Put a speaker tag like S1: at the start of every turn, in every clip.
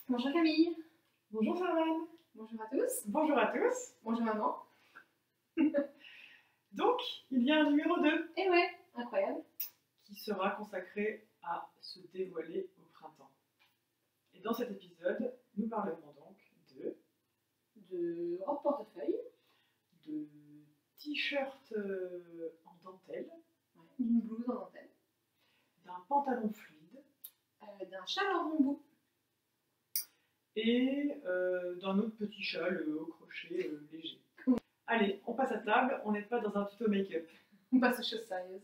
S1: Bonjour Camille.
S2: Bonjour Sarvan.
S1: Bonjour à tous.
S2: Bonjour à tous.
S1: Bonjour maman.
S2: Donc, il y a un numéro 2
S1: Eh ouais, incroyable.
S2: qui sera consacré à se dévoiler au printemps. Et dans cet épisode, nous parlerons donc
S1: de robe portefeuille,
S2: de t-shirt en dentelle,
S1: d'une blouse en dentelle,
S2: d'un pantalon fluide
S1: d'un châle en bambou.
S2: et d'un autre petit châle au crochet léger. Allez, on passe à table, on n'est pas dans un tuto make-up.
S1: On passe aux choses sérieuses.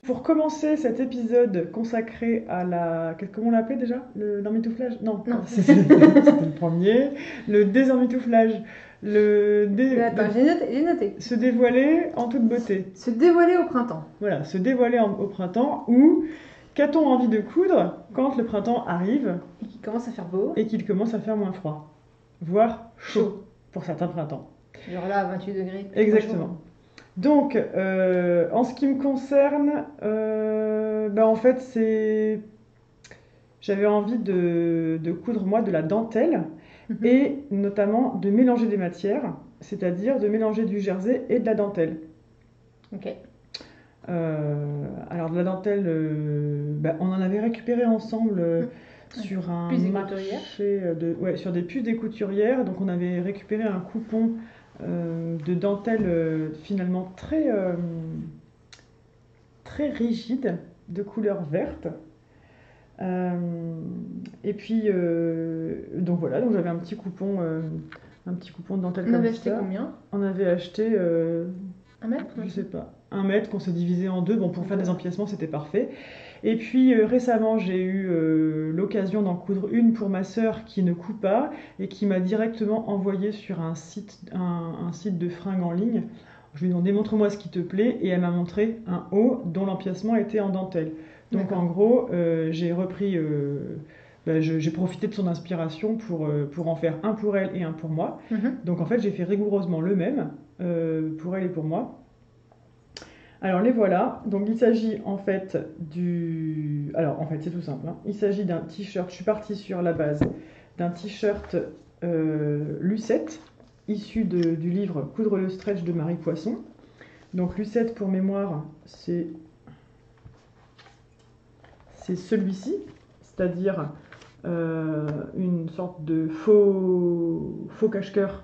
S2: Pour commencer cet épisode consacré à la... Comment on l'appelait déjà? L'emmitouflage? Non, c'était le premier. Le désormitouflage.
S1: Attends, j'ai noté.
S2: Se dévoiler en toute beauté.
S1: Se dévoiler au printemps.
S2: Voilà, se dévoiler au printemps, ou qu'a-t-on envie de coudre quand le printemps arrive
S1: Et qui commence à faire beau.
S2: et qu'il commence à faire moins froid, voire chaud pour certains printemps.
S1: Genre là, à 28 degrés.
S2: Exactement. Donc, en ce qui me concerne, en fait, j'avais envie de coudre, moi, de la dentelle, et notamment de mélanger des matières, c'est-à-dire de mélanger du jersey et de la dentelle.
S1: Ok.
S2: Alors, de la dentelle, on en avait récupéré ensemble sur un marché sur des puces des couturières. Donc, on avait récupéré un coupon de dentelle finalement très rigide, de couleur verte. Et puis donc voilà, donc j'avais un petit coupon de dentelle.
S1: On avait acheté combien?
S2: On avait acheté
S1: 1 mètre?
S2: Je sais pas, 1 mètre qu'on s'est divisé en deux. Bon, pour faire des empiècements, c'était parfait. Et puis récemment, j'ai eu l'occasion d'en coudre une pour ma sœur qui ne coud pas et qui m'a directement envoyé sur un site de fringues en ligne. Je lui ai demandé montre-moi ce qui te plaît, et elle m'a montré un haut dont l'empiècement était en dentelle. Donc en gros, j'ai repris, j'ai profité de son inspiration pour en faire un pour elle et un pour moi. Donc en fait, j'ai fait rigoureusement le même pour elle et pour moi. Alors les voilà, donc il s'agit en fait c'est tout simple, hein. Il s'agit d'un t-shirt, je suis partie sur la base d'un t-shirt Lucette, issu du livre Coudre le stretch de Marie Poisson. Donc Lucette, pour mémoire, c'est celui-ci, c'est-à-dire une sorte de faux cache-cœur,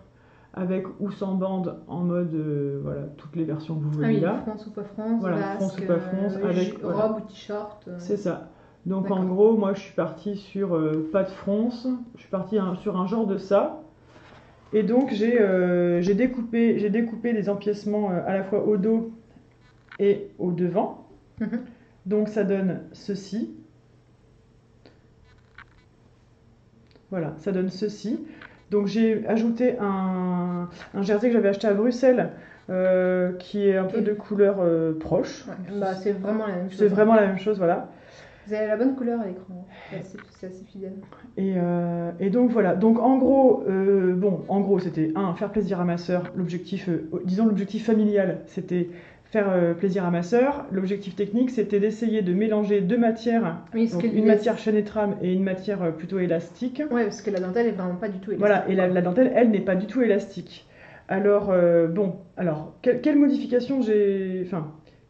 S2: avec ou sans bande, en mode voilà, toutes les versions que vous voyez là.
S1: France ou pas France,
S2: voilà,
S1: basque,
S2: France ou pas France, avec
S1: robe ou t-shirt.
S2: C'est ça. Donc en gros, moi je suis partie sur pas de France, je suis partie sur un genre de ça. Et donc j'ai découpé des empiècements à la fois au dos et au devant. Donc ça donne ceci. Voilà, ça donne ceci. Donc j'ai ajouté un jersey que j'avais acheté à Bruxelles, qui est un peu de couleur proche.
S1: Ouais, c'est vraiment la même chose.
S2: C'est vraiment la même chose, voilà.
S1: Vous avez la bonne couleur à l'écran, c'est assez fidèle.
S2: Et donc voilà, donc en gros, c'était faire plaisir à ma sœur. L'objectif familial, c'était faire plaisir à ma sœur. L'objectif technique, c'était d'essayer de mélanger deux matières, donc une matière chaîne et trame et une matière plutôt élastique.
S1: Ouais, parce que la dentelle est vraiment pas du tout élastique.
S2: Voilà, et la dentelle, elle, n'est pas du tout élastique. Alors, quelle modification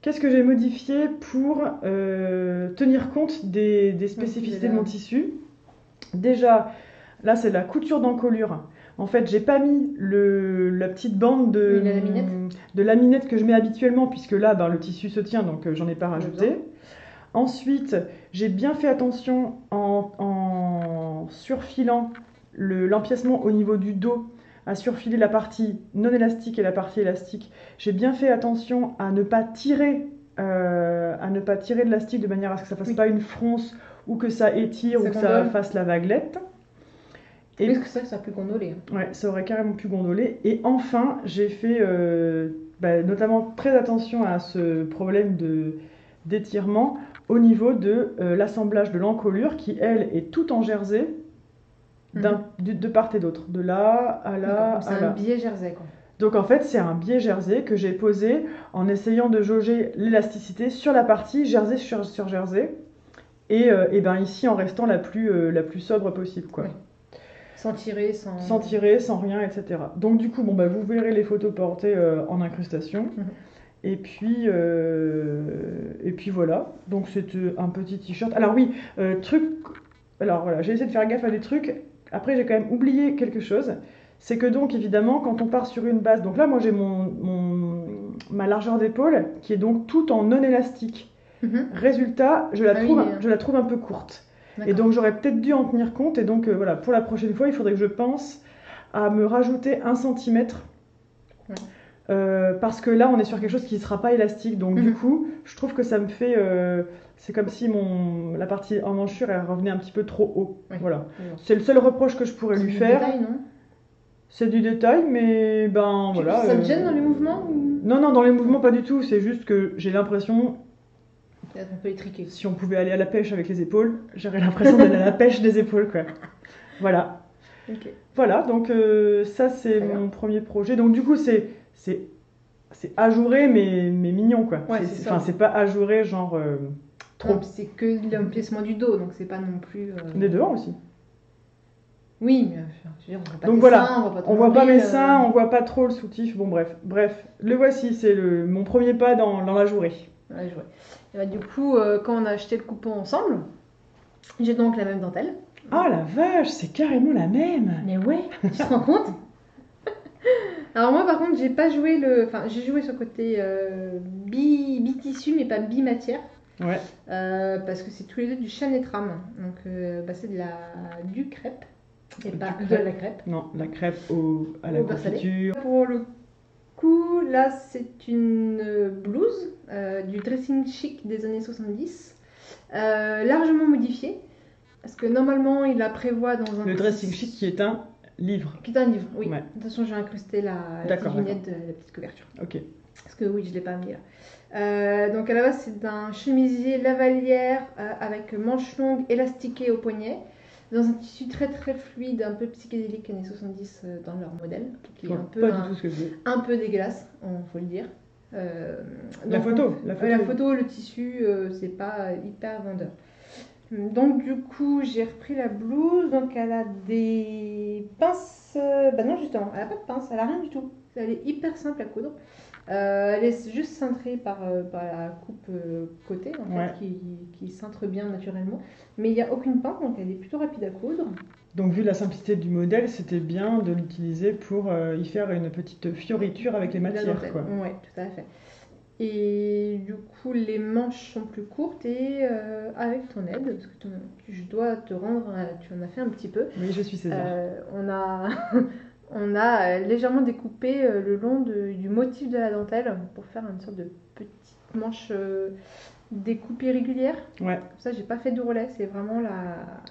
S2: qu'est-ce que j'ai modifié pour tenir compte des spécificités de mon tissu? Déjà, là, c'est la couture d'encolure. En fait, j'ai pas mis la petite bande de laminette que je mets habituellement, puisque là, le tissu se tient, donc j'en ai pas rajouté. Ensuite, j'ai bien fait attention en surfilant l'empiècement au niveau du dos, à surfiler la partie non élastique et la partie élastique. J'ai bien fait attention à ne pas tirer de l'élastique de manière à ce que ça fasse pas une fronce, ou que ça étire, ou que ça fasse la vaguelette.
S1: Est-ce que ça a pu gondoler?
S2: Ouais, ça aurait carrément pu gondoler. Et enfin, j'ai fait notamment très attention à ce problème d'étirement au niveau de l'assemblage de l'encolure, qui elle est tout en jersey, de part et d'autre, de là à là.
S1: C'est un biais jersey, quoi.
S2: Donc en fait, c'est un biais jersey que j'ai posé en essayant de jauger l'élasticité sur la partie jersey sur jersey. Et ben ici en restant la plus sobre possible, quoi.
S1: Ouais. Sans tirer, sans...
S2: Sans tirer, sans rien, etc. Donc du coup, bon, bah, vous verrez les photos portées en incrustation.
S1: Mhm.
S2: Et puis voilà. Donc c'est un petit t-shirt. Alors oui, Alors voilà, j'ai essayé de faire gaffe à des trucs. Après, j'ai quand même oublié quelque chose. C'est que donc évidemment, quand on part sur une base, donc là, moi j'ai ma largeur d'épaule qui est donc tout en non élastique.
S1: Mhm.
S2: Résultat, je la trouve un peu courte. Et donc j'aurais peut-être dû en tenir compte. Et donc voilà, pour la prochaine fois, il faudrait que je pense à me rajouter 1 centimètre.
S1: Ouais.
S2: Parce que là, on est sur quelque chose qui ne sera pas élastique. Donc du coup, je trouve que ça me fait... c'est comme si la partie emmanchure, elle revenait un petit peu trop haut.
S1: Ouais.
S2: Voilà. C'est le seul reproche que je pourrais lui faire.
S1: C'est du détail, non?
S2: C'est du détail, mais ben voilà.
S1: Ça te gêne dans les mouvements ou...
S2: Non, dans les mouvements, pas du tout. C'est juste que j'ai l'impression...
S1: Peut-être on peut étriquer.
S2: Si on pouvait aller à la pêche avec les épaules, j'aurais l'impression d'aller à la pêche des épaules, quoi. Voilà.
S1: Okay.
S2: Voilà, donc ça c'est mon premier projet. Donc du coup c'est ajouré mais mignon, quoi.
S1: Ouais,
S2: c'est pas ajouré genre trop.
S1: Non, c'est que l'emplacement du dos, donc c'est pas non plus...
S2: Des devant aussi.
S1: Oui, mais je veux dire, on voit pas
S2: donc
S1: tes
S2: voilà,
S1: seins,
S2: on voit pas mes seins, on voit pas trop le soutif. Bon bref, le voici, c'est mon premier pas dans la journée.
S1: Ouais, je vois. Et bah, du coup, quand on a acheté le coupon ensemble, j'ai donc la même dentelle.
S2: Ah la vache, c'est carrément la même.
S1: Mais ouais, tu te rends compte? Alors moi par contre, j'ai pas joué j'ai joué sur le côté bi-tissu mais pas bi-matière.
S2: Ouais.
S1: Parce que c'est tous les deux du chêne et trame. Donc c'est du crêpe et pas de la crêpe.
S2: Non, la crêpe à la confiture.
S1: Pour le coup, là c'est une blouse du dressing chic des années 70, largement modifiée. Parce que normalement, il la prévoit dans un...
S2: Le dressing chic qui est un livre.
S1: Qui est un livre, oui.
S2: Ouais.
S1: De toute façon, j'ai incrusté la petite vignette de la petite couverture.
S2: Ok.
S1: Parce que oui, je ne l'ai pas mis là. Donc à la base, c'est un chemisier lavalière avec manches longues élastiquées au poignet, dans un tissu très très fluide, un peu psychédélique années 70 dans leur modèle. Qui est un peu dégueulasse, faut le dire.
S2: La photo,
S1: le tissu, c'est pas hyper vendeur. Donc du coup j'ai repris la blouse, donc elle a des pinces, non justement, elle a pas de pince, elle a rien du tout, elle est hyper simple à coudre, elle est juste cintrée par la coupe côté en fait, qui cintre bien naturellement, mais il n'y a aucune pince, donc elle est plutôt rapide à coudre.
S2: Donc vu la simplicité du modèle, c'était bien de l'utiliser pour y faire une petite fioriture avec les matières, quoi.
S1: Ouais, tout à fait. Et du coup, les manches sont plus courtes et avec ton aide, parce que je dois te rendre, tu en as fait un petit peu.
S2: Oui, je suis César.
S1: On a légèrement découpé le long du motif de la dentelle pour faire une sorte de petite manche découpée régulière.
S2: Ouais.
S1: Comme ça, j'ai pas fait de relais, c'est vraiment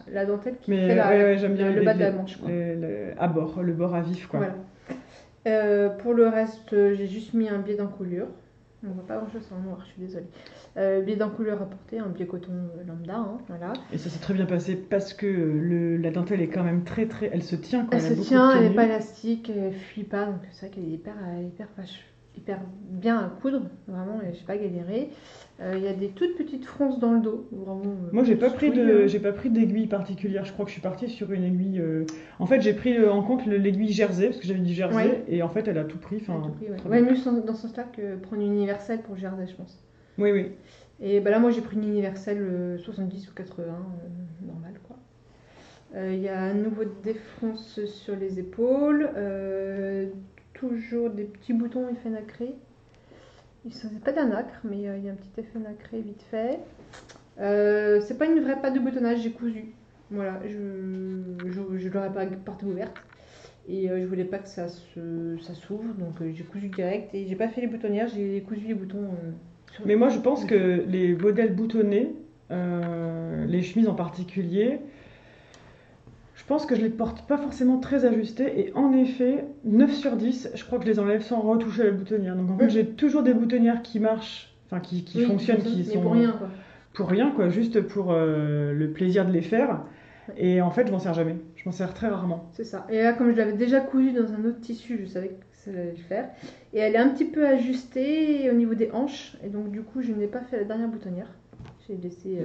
S1: la dentelle qui
S2: fait j'aime bien
S1: le bas de la manche.
S2: Le bord à vif, quoi.
S1: Voilà. Pour le reste, j'ai juste mis un biais d'encoulure. On voit pas grand chose en noir, je suis désolée. Biais d'encoulure à porter, un biais coton lambda, hein, voilà.
S2: Et ça s'est très bien passé parce que la dentelle est quand même très très... Elle se tient quand même.
S1: Elle se tient, elle n'est pas élastique, elle fuit pas, donc c'est vrai qu'elle est hyper bien à coudre, vraiment, je n'ai pas galéré. Il y a des toutes petites fronces dans le dos, vraiment.
S2: Moi, j'ai pas pris d'aiguille particulière. Je crois que je suis partie sur une aiguille. En fait, j'ai pris en compte l'aiguille jersey parce que j'avais dit jersey et en fait, elle a tout pris.
S1: Ouais, mieux dans ce sens-là que prendre une universelle pour jersey, je pense.
S2: Oui.
S1: Et là, moi, j'ai pris une universelle 70 ou 80, normal quoi. Il y a à nouveau des fronces sur les épaules, toujours des petits boutons effet nacré. C'est pas d'un nacre, mais il y a un petit effet nacré vite fait. C'est pas une vraie pâte de boutonnage, j'ai cousu. Voilà, je l'aurais pas portée ouverte. Et je voulais pas que ça s'ouvre, donc j'ai cousu direct. Et j'ai pas fait les boutonnières, j'ai cousu les boutons.
S2: Mais moi, je pense que les modèles boutonnés, les chemises en particulier, je pense que je les porte pas forcément très ajustées. Et en effet, 9 sur 10, je crois que je les enlève sans retoucher la boutonnière. Donc en fait, j'ai toujours des boutonnières qui marchent, enfin qui fonctionnent, qui sont...
S1: pour rien, quoi.
S2: Pour rien, quoi, juste pour le plaisir de les faire. Et en fait, je m'en sers jamais. Je m'en sers très rarement.
S1: C'est ça. Et là, comme je l'avais déjà cousu dans un autre tissu, je savais que ça allait le faire. Et elle est un petit peu ajustée au niveau des hanches. Et donc, du coup, je n'ai pas fait la dernière boutonnière. J'ai laissé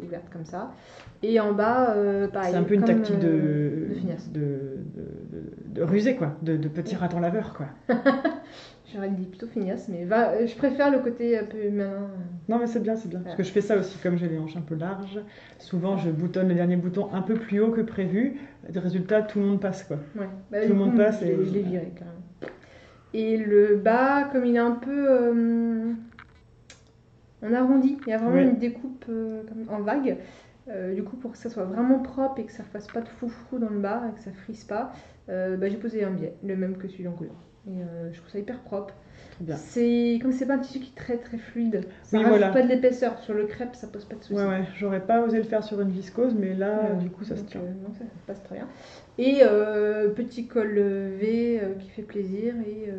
S1: ouverte comme ça. Et en bas, pareil.
S2: C'est un peu une
S1: comme,
S2: tactique
S1: de finesse.
S2: de rusé, quoi. De petit raton laveur, quoi.
S1: J'aurais dit plutôt feignasse, mais je préfère le côté un peu malin.
S2: Non, mais c'est bien, c'est bien. Parce que je fais ça aussi, comme j'ai les hanches un peu larges. Souvent, je boutonne le dernier bouton un peu plus haut que prévu. Résultat, tout le monde passe, quoi.
S1: Ouais.
S2: Tout le monde passe.
S1: Je l'ai viré, carrément. Et le bas, comme il est un peu en arrondi, il y a vraiment une découpe comme en vague. Du coup, pour que ça soit vraiment propre et que ça ne fasse pas de foufou dans le bas et que ça frise pas, j'ai posé un biais, le même que celui en couleur. Et je trouve ça hyper propre.
S2: Bien.
S1: Comme c'est pas un tissu qui est très très fluide, ça
S2: Oui,
S1: rajoute
S2: voilà.
S1: pas de l'épaisseur. Sur le crêpe, ça pose pas de soucis.
S2: Ouais, j'aurais pas osé le faire sur une viscose, mais là, du coup, ça se tient.
S1: Non, ça passe très bien. Et petit col V qui fait plaisir et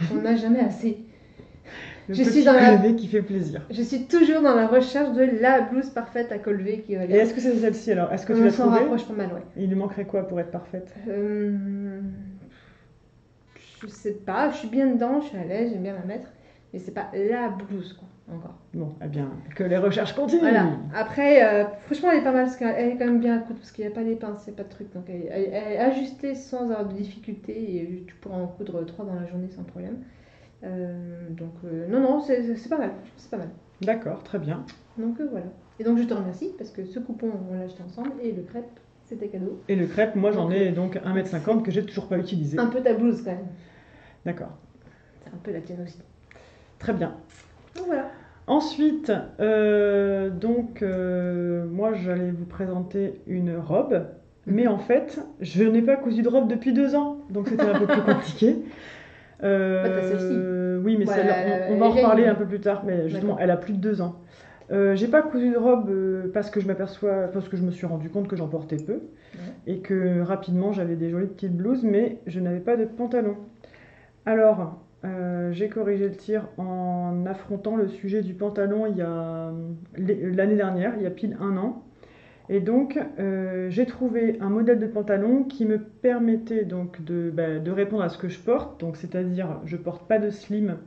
S1: qu'on n'a jamais assez.
S2: Le petit col V qui fait plaisir.
S1: Je suis toujours dans la recherche de la blouse parfaite à col V qui va bien.
S2: Et est-ce que c'est celle-ci alors? Est-ce que tu l'as trouvée?
S1: On s'en rapproche pas mal, ouais.
S2: Il lui manquerait quoi pour être parfaite?
S1: Je sais pas, je suis bien dedans, je suis à l'aise, j'aime bien la mettre, mais c'est pas la blouse, quoi, encore.
S2: Bon, eh bien, que les recherches continuent.
S1: Voilà. Après, franchement, elle est pas mal parce qu'elle est quand même bien à coudre parce qu'il n'y a pas des pinces, il n'y a pas de truc, donc elle est ajustée sans avoir de difficulté et tu pourras en coudre 3 dans la journée sans problème. Non, c'est pas mal, c'est pas mal.
S2: D'accord, très bien.
S1: Donc voilà. Et donc je te remercie parce que ce coupon, on l'a acheté ensemble et le crêpe, c'était cadeau.
S2: Et le crêpe, moi j'en ai donc 1,50 m que j'ai toujours pas utilisé.
S1: Un peu ta blouse quand même.
S2: D'accord.
S1: C'est un peu la tienne aussi.
S2: Très bien.
S1: Donc voilà.
S2: Ensuite, moi j'allais vous présenter une robe, mais en fait, je n'ai pas cousu de robe depuis 2 ans, donc c'était un peu plus compliqué.
S1: T'as celle-ci.
S2: Oui, mais
S1: Voilà,
S2: on va en reparler un peu plus tard, mais justement, elle a plus de 2 ans. J'ai pas cousu de robe parce que je me suis rendu compte que j'en portais peu et que rapidement j'avais des jolies petites blouses, mais je n'avais pas de pantalon. Alors, j'ai corrigé le tir en affrontant le sujet du pantalon l'année dernière, il y a pile 1 an. Et donc, j'ai trouvé un modèle de pantalon qui me permettait donc de répondre à ce que je porte. Donc, c'est-à-dire, je porte pas de slim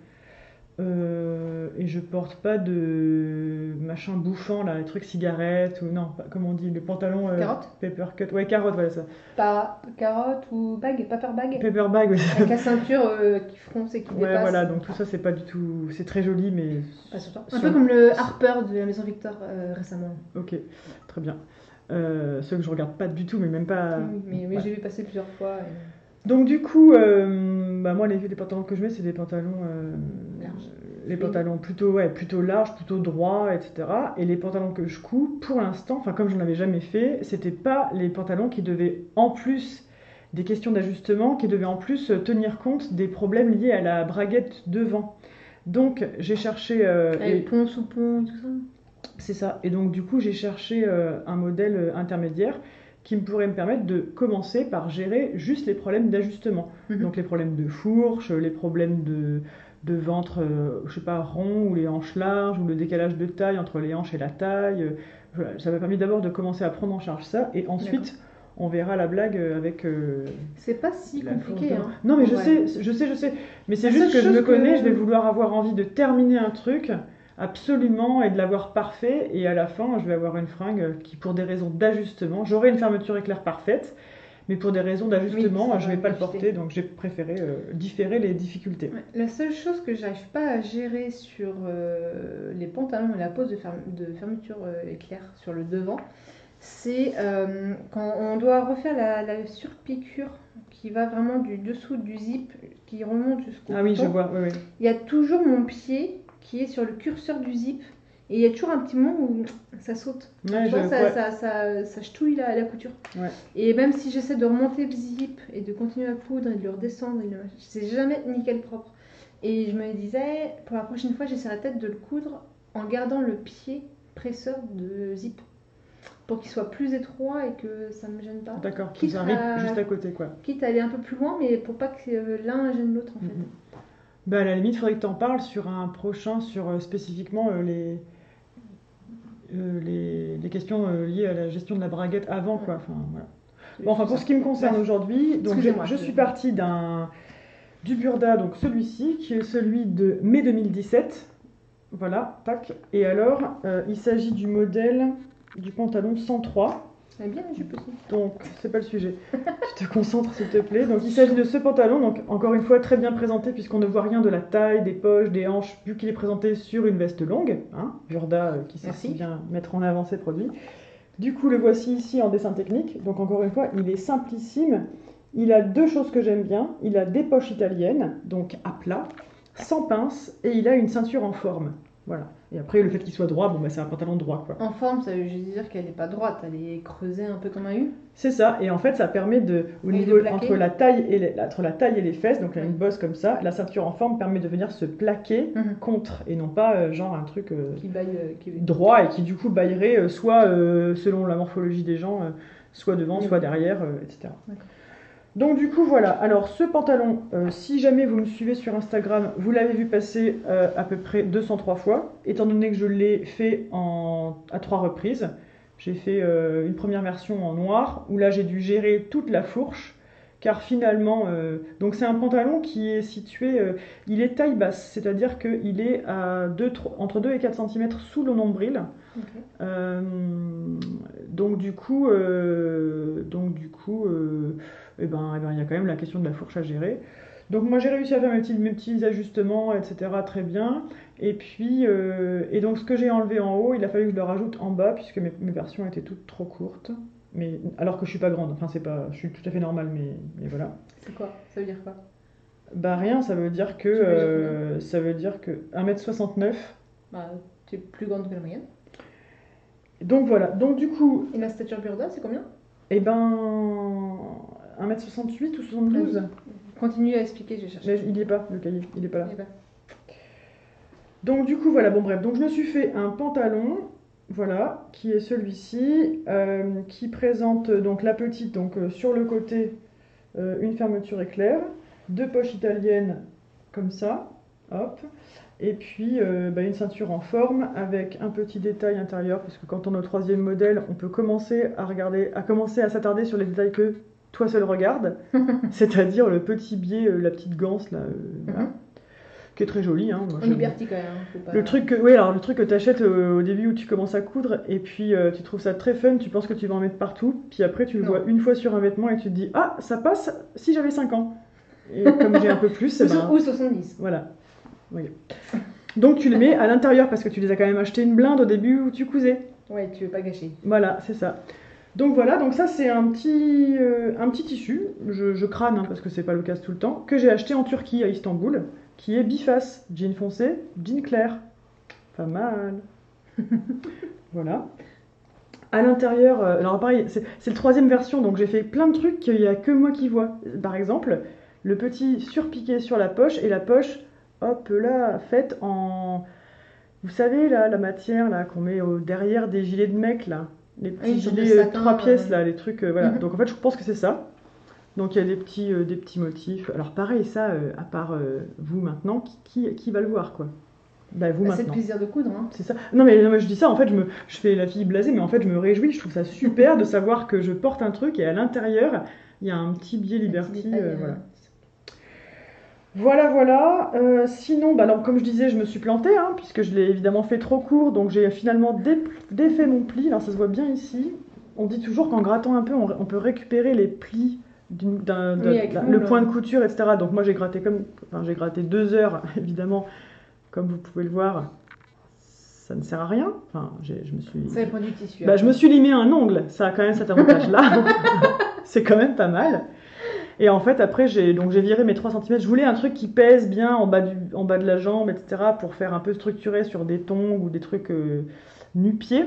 S2: et je porte pas de machin bouffant, là, les trucs cigarettes ou non, comment on dit, le pantalon
S1: carotte
S2: papercut. Ouais, carotte, voilà ça.
S1: Pas carotte ou paper bag.
S2: Paper bag, oui.
S1: Avec la ceinture qui fronce et qui dépasse.
S2: Ouais, voilà, donc tout ça, c'est pas du tout. C'est très joli, mais.
S1: Pas sur toi. Un peu comme le Harper de la Maison Victor récemment.
S2: Ok, très bien. Ceux que je regarde pas du tout, mais même pas.
S1: Oui, mais j'ai vu passer plusieurs fois.
S2: Donc du coup, moi les pantalons que je mets, c'est des pantalons
S1: larges.
S2: Les pantalons plutôt larges, plutôt droits, etc. Et les pantalons que je couds, pour l'instant, enfin comme je n'en avais jamais fait, c'était pas les pantalons qui devaient, en plus des questions d'ajustement, qui devaient en plus tenir compte des problèmes liés à la braguette devant. Donc j'ai cherché...
S1: Avec pont sous pont, tout ça.
S2: C'est ça. Et donc du coup, j'ai cherché un modèle intermédiaire qui pourrait me permettre de commencer par gérer juste les problèmes d'ajustement. Donc les problèmes de fourche, les problèmes de ventre, je sais pas, rond, ou les hanches larges, ou le décalage de taille entre les hanches et la taille. Voilà. Ça m'a permis d'abord de commencer à prendre en charge ça, et ensuite on verra la blague avec...
S1: c'est pas si compliqué, hein.
S2: Non mais je sais. Mais c'est juste que je me connais, je vais vouloir avoir envie de terminer un truc absolument et de l'avoir parfait, et à la fin je vais avoir une fringue qui, pour des raisons d'ajustement, j'aurai une fermeture éclair parfaite, mais pour des raisons d'ajustement, je ne vais pas le porter, donc j'ai préféré différer les difficultés.
S1: Ouais. La seule chose que j'arrive pas à gérer sur les pantalons et la pose de fermeture éclair sur le devant, c'est quand on doit refaire la surpiqûre qui va vraiment du dessous du zip qui remonte jusqu'au
S2: Ah oui,
S1: bouton.
S2: je vois, oui.
S1: Il y a toujours mon pied qui est sur le curseur du zip. Et il y a toujours un petit moment où ça saute.
S2: Ouais,
S1: ça ch'touille la couture.
S2: Ouais.
S1: Et même si j'essaie de remonter le zip et de continuer à coudre et de le redescendre, c'est jamais nickel propre. Et je me disais, pour la prochaine fois, j'essaierai peut-être de le coudre en gardant le pied presseur de zip. Pour qu'il soit plus étroit et que ça ne me gêne pas.
S2: D'accord, qu'il arrive juste à côté, quoi.
S1: Quitte à aller un peu plus loin, mais pour pas que l'un gêne l'autre, en fait.
S2: Bah, à la limite, il faudrait que tu en parles sur un prochain, sur spécifiquement les questions liées à la gestion de la braguette avant, quoi. Enfin, voilà. Bon, enfin, pour ce qui me concerne
S1: Bref.
S2: aujourd'hui, donc
S1: Excusez-moi,
S2: je suis partie du Burda, donc celui-ci, qui est celui de mai 2017. Voilà, tac. Et alors, il s'agit du modèle du pantalon 103.
S1: Elle est bien, je peux.
S2: Donc, c'est pas le sujet. Tu te concentres, s'il te plaît. Donc, il s'agit de ce pantalon, donc encore une fois très bien présenté, puisqu'on ne voit rien de la taille, des poches, des hanches, vu qu'il est présenté sur une veste longue. Hein, Burda qui sait
S1: Merci.
S2: si bien mettre en avant ses produits. Du coup, le voici ici en dessin technique. Donc, encore une fois, il est simplissime. Il a deux choses que j'aime bien. Il a des poches italiennes, donc à plat, sans pince, et il a une ceinture en forme. Voilà. Et après, le fait qu'il soit droit, bon, bah, c'est un pantalon droit, quoi.
S1: En forme, ça veut juste dire qu'elle n'est pas droite, elle est creusée un peu comme un U.
S2: C'est ça. Et en fait, ça permet au
S1: Et
S2: niveau
S1: de plaquer.
S2: entre la taille et les fesses, donc là, une bosse comme ça, la ceinture en forme permet de venir se plaquer contre, et non pas genre un truc
S1: Qui baille.
S2: droit et qui du coup baillerait soit selon la morphologie des gens, soit devant, soit derrière, etc.
S1: D'accord.
S2: Donc du coup voilà, alors ce pantalon, si jamais vous me suivez sur Instagram, vous l'avez vu passer à peu près 203 fois, étant donné que je l'ai fait à 3 reprises. J'ai fait une première version en noir, où là j'ai dû gérer toute la fourche, car finalement, donc c'est un pantalon qui est situé, il est taille basse, c'est-à-dire qu'il est entre 2 et 4 cm sous le nombril.
S1: Okay.
S2: Donc du coup, il y a quand même la question de la fourche à gérer. Donc moi j'ai réussi à faire mes petits ajustements, etc. très bien. Et puis, et donc ce que j'ai enlevé en haut, il a fallu que je le rajoute en bas, puisque mes versions étaient toutes trop courtes. Mais, alors que je suis pas grande, enfin je suis tout à fait normale, mais voilà.
S1: C'est quoi? Ça veut dire quoi?
S2: Bah rien, ça veut dire que 1m69.
S1: Bah, tu es plus grande que la moyenne.
S2: Donc voilà, donc du coup,
S1: Et la stature Burda, c'est combien?
S2: eh ben 1m68 ou 72.
S1: Continue à expliquer, je vais chercher.
S2: Mais il y est pas, le cahier, il est pas là.
S1: Eh ben.
S2: Donc du coup voilà, bon bref, donc je me suis fait un pantalon, voilà, qui est celui-ci, qui présente donc la petite, donc sur le côté, une fermeture éclair, deux poches italiennes comme ça, hop, et puis une ceinture en forme avec un petit détail intérieur, parce que quand on est au troisième modèle, on peut commencer à s'attarder sur les détails que toi seul regardes, c'est-à-dire le petit biais, la petite ganse là, voilà, qui est très jolie. Hein, moi,
S1: En Liberty quand même. Faut pas...
S2: le truc que tu achètes au début où tu commences à coudre, et puis tu trouves ça très fun, tu penses que tu vas en mettre partout, puis après tu le vois une fois sur un vêtement et tu te dis ah, ça passe si j'avais 5 ans. Et comme j'ai un peu plus,
S1: ou 70.
S2: Voilà. Oui. Donc tu les mets à l'intérieur parce que tu les as quand même acheté une blinde au début où tu cousais.
S1: Ouais, tu veux pas gâcher.
S2: Voilà, c'est ça. Donc voilà, donc ça c'est un petit tissu, je crâne hein, parce que c'est pas le cas tout le temps, que j'ai acheté en Turquie à Istanbul, qui est biface, jean foncé, jean clair. Pas mal. Voilà. À l'intérieur, alors pareil, c'est le troisième version, donc j'ai fait plein de trucs qu'il n'y a que moi qui vois. Par exemple, le petit surpiqué sur la poche, et la poche, hop là, faite en... Vous savez, là, la matière là qu'on met derrière des gilets de mecs, là. Les petits gilets 3 pièces, là, les trucs, voilà. Donc en fait, je pense que c'est ça. Donc il y a des petits motifs. Alors pareil, ça, à part vous maintenant, qui va le voir, quoi? Bah, vous maintenant.
S1: C'est le plaisir de coudre, hein.
S2: C'est ça. Non mais je dis ça, en fait, je fais la fille blasée, mais en fait, je me réjouis. Je trouve ça super de savoir que je porte un truc et à l'intérieur, il y a un petit biais Liberty. Voilà. Sinon, alors, comme je disais, je me suis plantée, hein, puisque je l'ai évidemment fait trop court, donc j'ai finalement défait mon pli. Alors ça se voit bien ici. On dit toujours qu'en grattant un peu, on peut récupérer les plis le point de couture, etc. Donc moi j'ai gratté 2 heures, évidemment, comme vous pouvez le voir. Ça ne sert à rien. Enfin,
S1: ça dépend du tissu.
S2: Je me suis limé un ongle. Ça a quand même cet avantage-là. C'est quand même pas mal. Et en fait, après, j'ai viré mes 3 cm. Je voulais un truc qui pèse bien en bas de la jambe, etc. pour faire un peu structuré sur des tongs ou des trucs nu-pieds.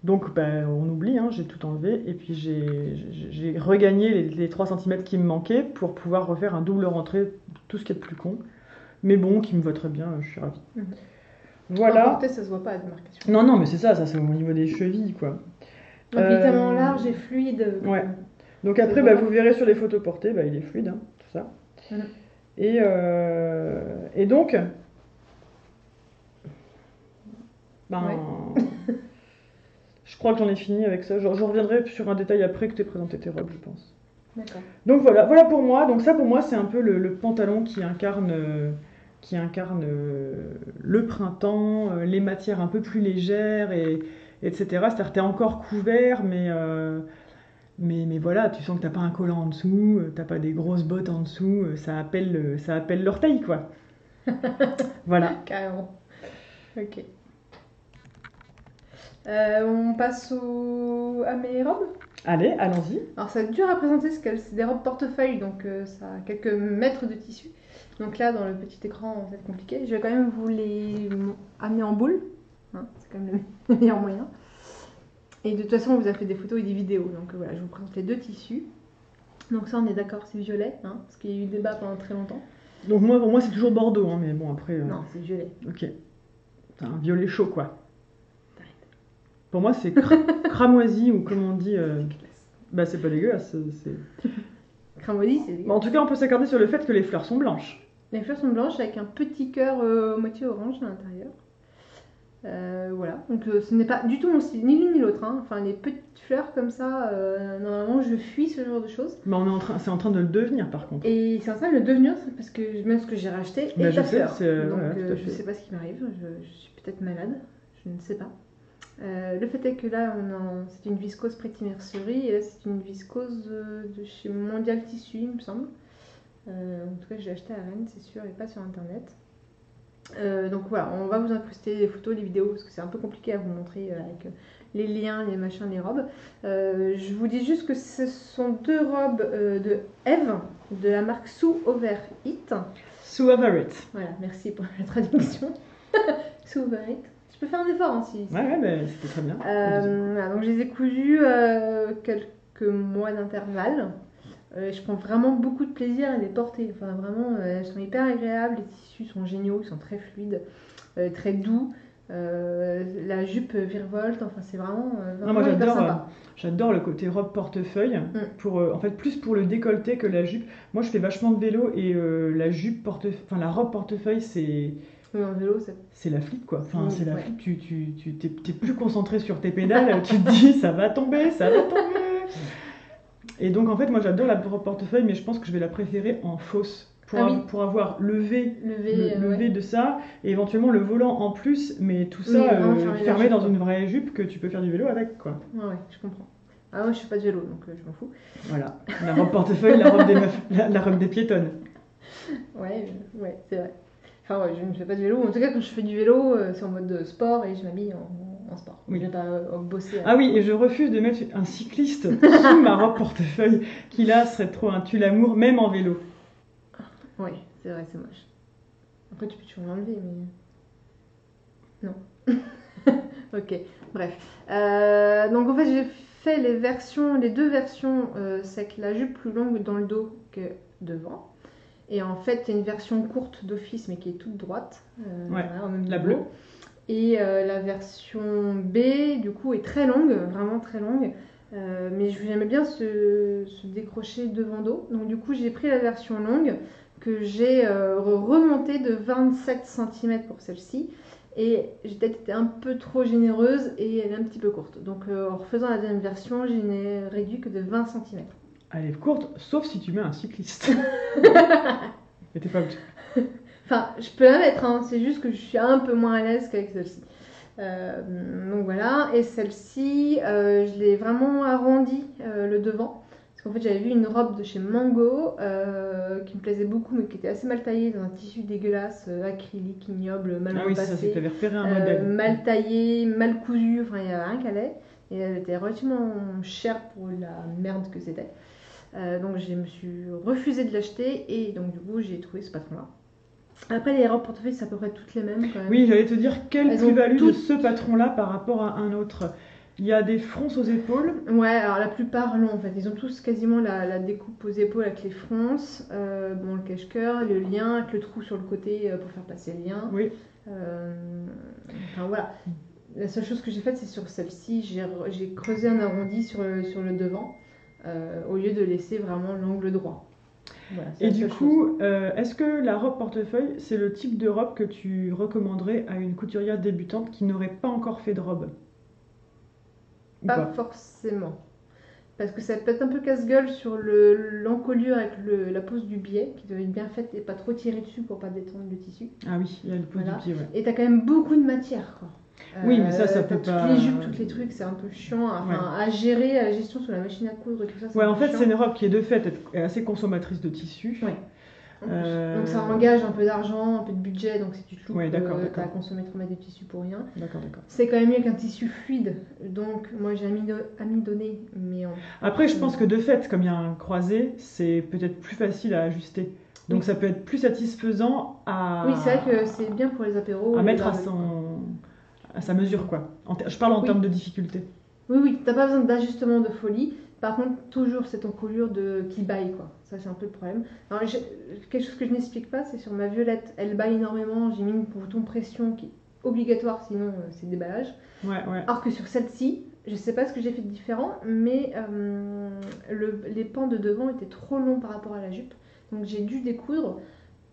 S2: Donc, on oublie, hein, j'ai tout enlevé. Et puis, j'ai regagné les 3 cm qui me manquaient pour pouvoir refaire un double rentré, tout ce qui est de plus con. Mais bon, qui me va très bien, je suis ravie. Voilà.
S1: Porter, ça se voit pas la démarcation.
S2: Non, mais c'est ça c'est au niveau des chevilles, quoi.
S1: Donc, il est tellement large et fluide.
S2: Ouais. Donc après, vous verrez sur les photos portées, il est fluide, hein, tout ça. Et donc, Je crois que j'en ai fini avec ça. Je reviendrai sur un détail après que tu aies présenté tes robes, je pense.
S1: D'accord.
S2: Donc voilà pour moi. Donc ça pour moi c'est un peu le pantalon qui incarne le printemps, les matières un peu plus légères etc. C'est-à-dire que t'es encore couvert mais voilà, tu sens que t'as pas un collant en dessous, t'as pas des grosses bottes en dessous, ça appelle l'orteil quoi. Voilà.
S1: Carrément. Ok. On passe à mes robes.
S2: Allez, allons-y.
S1: Alors ça va être dur à présenter parce que c'est des robes portefeuille, donc ça a quelques mètres de tissu. Donc là, dans le petit écran, ça va être compliqué. Je vais quand même vous les amener en boule. Hein, c'est quand même le meilleur moyen. Et de toute façon, on vous a fait des photos et des vidéos. Donc voilà, je vous présente les deux tissus. Donc ça, on est d'accord, c'est violet, hein, parce qu'il y a eu débat pendant très longtemps.
S2: Donc pour moi c'est toujours Bordeaux, hein, mais bon après...
S1: Non, c'est violet.
S2: Ok. C'est un violet chaud quoi. Pour moi c'est cramoisi ou comme on dit... Bah c'est pas dégueulasse.
S1: Cramoisi, c'est dégueulasse.
S2: En tout cas on peut s'accorder sur le fait que les fleurs sont blanches.
S1: Les fleurs sont blanches avec un petit cœur moitié orange à l'intérieur. Voilà, donc ce n'est pas du tout mon style, ni l'une ni l'autre. Hein. Enfin, les petites fleurs comme ça, normalement je fuis ce genre de choses.
S2: Mais c'est en train de le devenir par contre.
S1: Et c'est en train de le devenir parce que même ce que j'ai racheté est
S2: je
S1: à
S2: sais,
S1: fleurs. Donc
S2: je
S1: je sais pas ce qui m'arrive, je suis peut-être malade, je ne sais pas. Le fait est que là, c'est une viscose Pretty Mercerie et là c'est une viscose de chez Mondial Tissu, il me semble. En tout cas, je l'ai acheté à Rennes, c'est sûr, et pas sur internet. Donc voilà, on va vous incruster les photos, les vidéos, parce que c'est un peu compliqué à vous montrer avec les liens, les machins, les robes. Je vous dis juste que ce sont deux robes de Eve, de la marque Sue Over It.
S2: Sue Over It.
S1: Voilà, merci pour la traduction. Sue Over It. Je peux faire un effort hein, si.
S2: Ouais, mais c'était très bien.
S1: Voilà, donc je les ai cousus quelques mois d'intervalle. Je prends vraiment beaucoup de plaisir à les porter. Enfin, vraiment, elles sont hyper agréables. Les tissus sont géniaux, ils sont très fluides, très doux. La jupe virevolte. Enfin, c'est vraiment
S2: moi,
S1: hyper sympa.
S2: J'adore le côté robe portefeuille. En fait, plus pour le décolleté que la jupe. Moi, je fais vachement de vélo et la robe portefeuille, c'est.
S1: Oui, en vélo,
S2: c'est la flippe quoi. Enfin, c'est la flippe. Tu t'es plus concentré sur tes pédales. Tu te dis, ça va tomber, ça va tomber. Et donc en fait moi j'adore la robe portefeuille mais je pense que je vais la préférer en fausse pour avoir le V de ça et éventuellement le volant en plus mais tout ça fermé dans une vraie jupe que tu peux faire du vélo avec quoi.
S1: Ouais, je comprends. Ah moi je fais pas de vélo donc je m'en fous.
S2: Voilà, la robe portefeuille, la robe des meufs, la robe des piétonnes.
S1: Ouais, c'est vrai. Enfin ouais, je ne fais pas de vélo. En tout cas quand je fais du vélo c'est en mode sport et je m'habille en sport.
S2: Oui.
S1: Je vais pas bosser.
S2: Ah oui, et je refuse de mettre un cycliste sous ma robe portefeuille qui là serait trop un tue-l'amour même en vélo.
S1: Oui, c'est vrai, c'est moche. Après tu peux toujours l'enlever mais... Non. Ok, bref. Donc en fait j'ai fait les deux versions, c'est avec la jupe plus longue dans le dos que devant. Et en fait il y a une version courte d'office mais qui est toute droite.
S2: Ouais,
S1: voilà, même
S2: la bleue.
S1: Et la version B, du coup, est très longue, vraiment très longue. Mais j'aimais bien se décrocher devant dos. Donc, du coup, j'ai pris la version longue que j'ai remontée de 27 cm pour celle-ci. Et j'ai peut-être été un peu trop généreuse et elle est un petit peu courte. Donc, en refaisant la deuxième version, je n'ai réduit que de 20 cm.
S2: Elle est courte, sauf si tu mets un cycliste. Mais t'es pas obligé.
S1: Enfin, je peux la mettre, hein. C'est juste que je suis un peu moins à l'aise qu'avec celle-ci. Donc voilà, et celle-ci, je l'ai vraiment arrondi le devant. Parce qu'en fait, j'avais vu une robe de chez Mango qui me plaisait beaucoup, mais qui était assez mal taillée dans un tissu dégueulasse, acrylique, ignoble, mal
S2: repassé. Ah oui, c'est ça, t'avais repéré un modèle.
S1: Mal taillé, mal cousu, enfin, il n'y avait rien qu'à allait. Et elle était relativement chère pour la merde que c'était. Donc je me suis refusée de l'acheter et donc du coup, j'ai trouvé ce patron-là. Après, les robes portefeuille, c'est à peu près toutes les mêmes quand même.
S2: Oui, j'allais te dire, quelle plus-value de ce patron-là par rapport à un autre? Il y a des fronces aux épaules.
S1: Ouais, alors la plupart l'ont en fait. Ils ont tous quasiment la découpe aux épaules avec les fronces, le cache-cœur, le lien avec le trou sur le côté pour faire passer le lien.
S2: Oui.
S1: Enfin voilà. La seule chose que j'ai faite, c'est sur celle-ci, j'ai creusé un arrondi sur le devant au lieu de laisser vraiment l'angle droit. Voilà,
S2: et du coup, est-ce que la robe portefeuille, c'est le type de robe que tu recommanderais à une couturière débutante qui n'aurait pas encore fait de robe? ou
S1: Pas
S2: pas?
S1: forcément. Parce que ça peut être un peu casse-gueule sur l'encolure avec la pose du biais, qui doit être bien faite et pas trop tirer dessus pour pas détendre le tissu.
S2: Ah oui, il y a le pouce
S1: Voilà.
S2: du pied, ouais.
S1: Et t'as quand même beaucoup de matière, quoi.
S2: Oui, mais ça
S1: T'as
S2: peut
S1: toutes
S2: pas.
S1: les jupes, tous les trucs, c'est un peu chiant. Enfin, à gérer, la gestion sur la machine à coudre et tout ça, c'est
S2: Ouais,
S1: un
S2: en
S1: peu
S2: fait,
S1: chiant.
S2: c'est une robe qui est de fait est assez consommatrice de tissu.
S1: Ouais. En plus.
S2: Euh,
S1: Donc ça engage un peu d'argent, un peu de budget, donc si tu te loupes,
S2: Ouais, d'accord,
S1: t'as
S2: d'accord.
S1: consommé trop mètres de tissu pour rien.
S2: D'accord, d'accord.
S1: C'est quand même mieux qu'un tissu fluide, donc moi j'ai amidonné, mais
S2: Après, je pense que de fait, comme il y a un croisé, c'est peut-être plus facile à ajuster. Donc
S1: Oui.
S2: ça peut être plus satisfaisant
S1: Oui, c'est vrai que c'est bien pour les apéros.
S2: à
S1: et les
S2: mettre
S1: barbecues.
S2: à sa mesure, quoi. Je parle en
S1: Oui.
S2: termes de difficulté.
S1: Oui, t'as pas besoin d'ajustement de folie. Par contre, toujours cette encolure qui baille, quoi. Ça, c'est un peu le problème. Alors, quelque chose que je n'explique pas, c'est sur ma violette. Elle baille énormément. J'ai mis une bouton pression qui est obligatoire, sinon c'est déballage.
S2: Ouais, ouais.
S1: Alors que sur celle-ci, je sais pas ce que j'ai fait de différent, mais les pans de devant étaient trop longs par rapport à la jupe. Donc j'ai dû découdre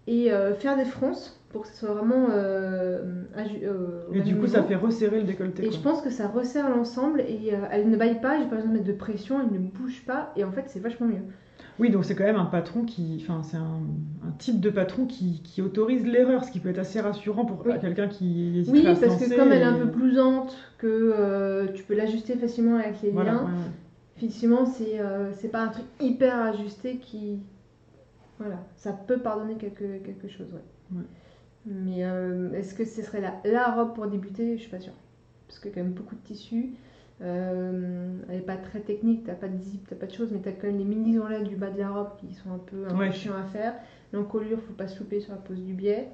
S1: et faire des fronces pour que ce soit vraiment au
S2: Et
S1: même
S2: du coup,
S1: niveau.
S2: ça fait resserrer le décolleté,
S1: Et
S2: quoi.
S1: je pense que ça resserre l'ensemble et elle ne baille pas, j'ai pas besoin de mettre de pression, elle ne bouge pas et en fait c'est vachement mieux.
S2: Oui, donc c'est quand même un patron enfin, c'est un type de patron qui autorise l'erreur, ce qui peut être assez rassurant pour
S1: Oui.
S2: quelqu'un qui hésiterait
S1: Oui,
S2: à se
S1: parce
S2: lancer.
S1: que comme elle est un
S2: et-
S1: peu blousante, que tu peux l'ajuster facilement avec les
S2: Voilà,
S1: liens,
S2: ouais, ouais.
S1: effectivement c'est pas un truc hyper ajusté qui... Voilà, ça peut pardonner quelque chose, ouais.
S2: Ouais.
S1: Mais est-ce que ce serait la robe pour débuter? Je suis pas sûre. Parce que quand même beaucoup de tissu. Elle n'est pas très technique, t'as pas de zip, t'as pas de choses, mais t'as quand même les mini-onglets du bas de la robe qui sont un peu
S2: Ouais.
S1: chiants à faire. L'encolure, faut pas se louper sur la pose du biais.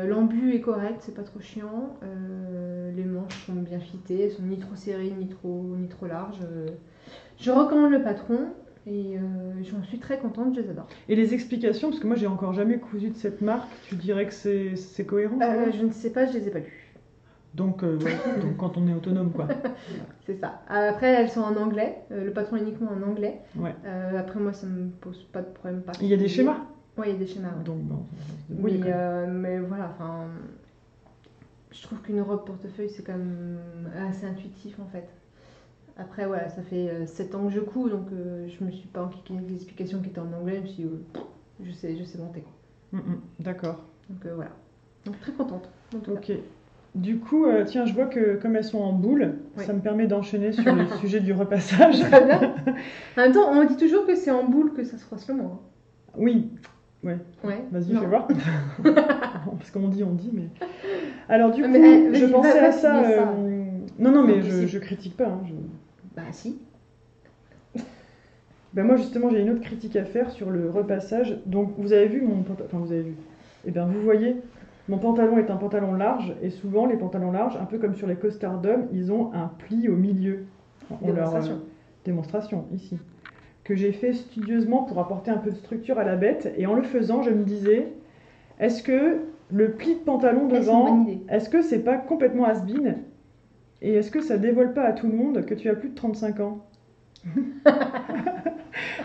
S1: L'embu est correct, c'est pas trop chiant. Les manches sont bien fitées, elles sont ni trop serrées ni trop larges. Je recommande le patron et j'en suis très contente, je les adore.
S2: Et les explications, parce que moi j'ai encore jamais cousu de cette marque, tu dirais que c'est cohérent, ça va
S1: Je ne sais pas, je les ai pas lues.
S2: Donc, ouais, donc quand on est autonome, quoi.
S1: C'est ça. Après, elles sont en anglais. Le patron est uniquement en anglais.
S2: Ouais.
S1: Après, moi, ça me pose pas de problème
S2: Il
S1: particulier.
S2: y a des schémas
S1: Oui, il y a des schémas. Ouais.
S2: Donc, bon, ça se débrouille,
S1: Mais,
S2: quand même.
S1: mais voilà, enfin, je trouve qu'une robe portefeuille, c'est quand même assez intuitif en fait. Après, voilà, ça fait 7 ans que je couds, donc je me suis pas enquiqué des explications qui étaient en anglais. Je me suis dit, je sais monter. Quoi.
S2: D'accord.
S1: Donc voilà. Donc très contente. En tout
S2: Ok. Du coup, tiens, je vois que comme elles sont en boule,
S1: Oui.
S2: ça me permet d'enchaîner sur le sujet du repassage.
S1: Très bien. En même temps, on dit toujours que c'est en boule que ça se froisse le moins.
S2: Oui, ouais.
S1: Ouais.
S2: Vas-y,
S1: Non.
S2: fais voir. Parce qu'on dit, mais... Alors du
S1: Ah,
S2: coup,
S1: mais,
S2: je
S1: vas-y,
S2: pensais
S1: va
S2: à ça...
S1: signer ça.
S2: Non,
S1: C'est
S2: mais
S1: impossible.
S2: je critique pas. Hein,
S1: Bah si.
S2: Ben moi, justement, j'ai une autre critique à faire sur le repassage. Donc, vous avez vu mon pantalon... Enfin, vous avez vu. Eh bien, vous voyez, mon pantalon est un pantalon large. Et souvent, les pantalons larges, un peu comme sur les costards d'hommes, ils ont un pli au milieu.
S1: Démonstration.
S2: Démonstration, ici. Que j'ai fait studieusement pour apporter un peu de structure à la bête. Et en le faisant, je me disais, est-ce que le pli de pantalon
S1: C'est une bonne
S2: devant,
S1: idée.
S2: est-ce que c'est pas complètement has-been? Et est-ce que ça dévoile pas à tout le monde que tu as plus de 35 ans?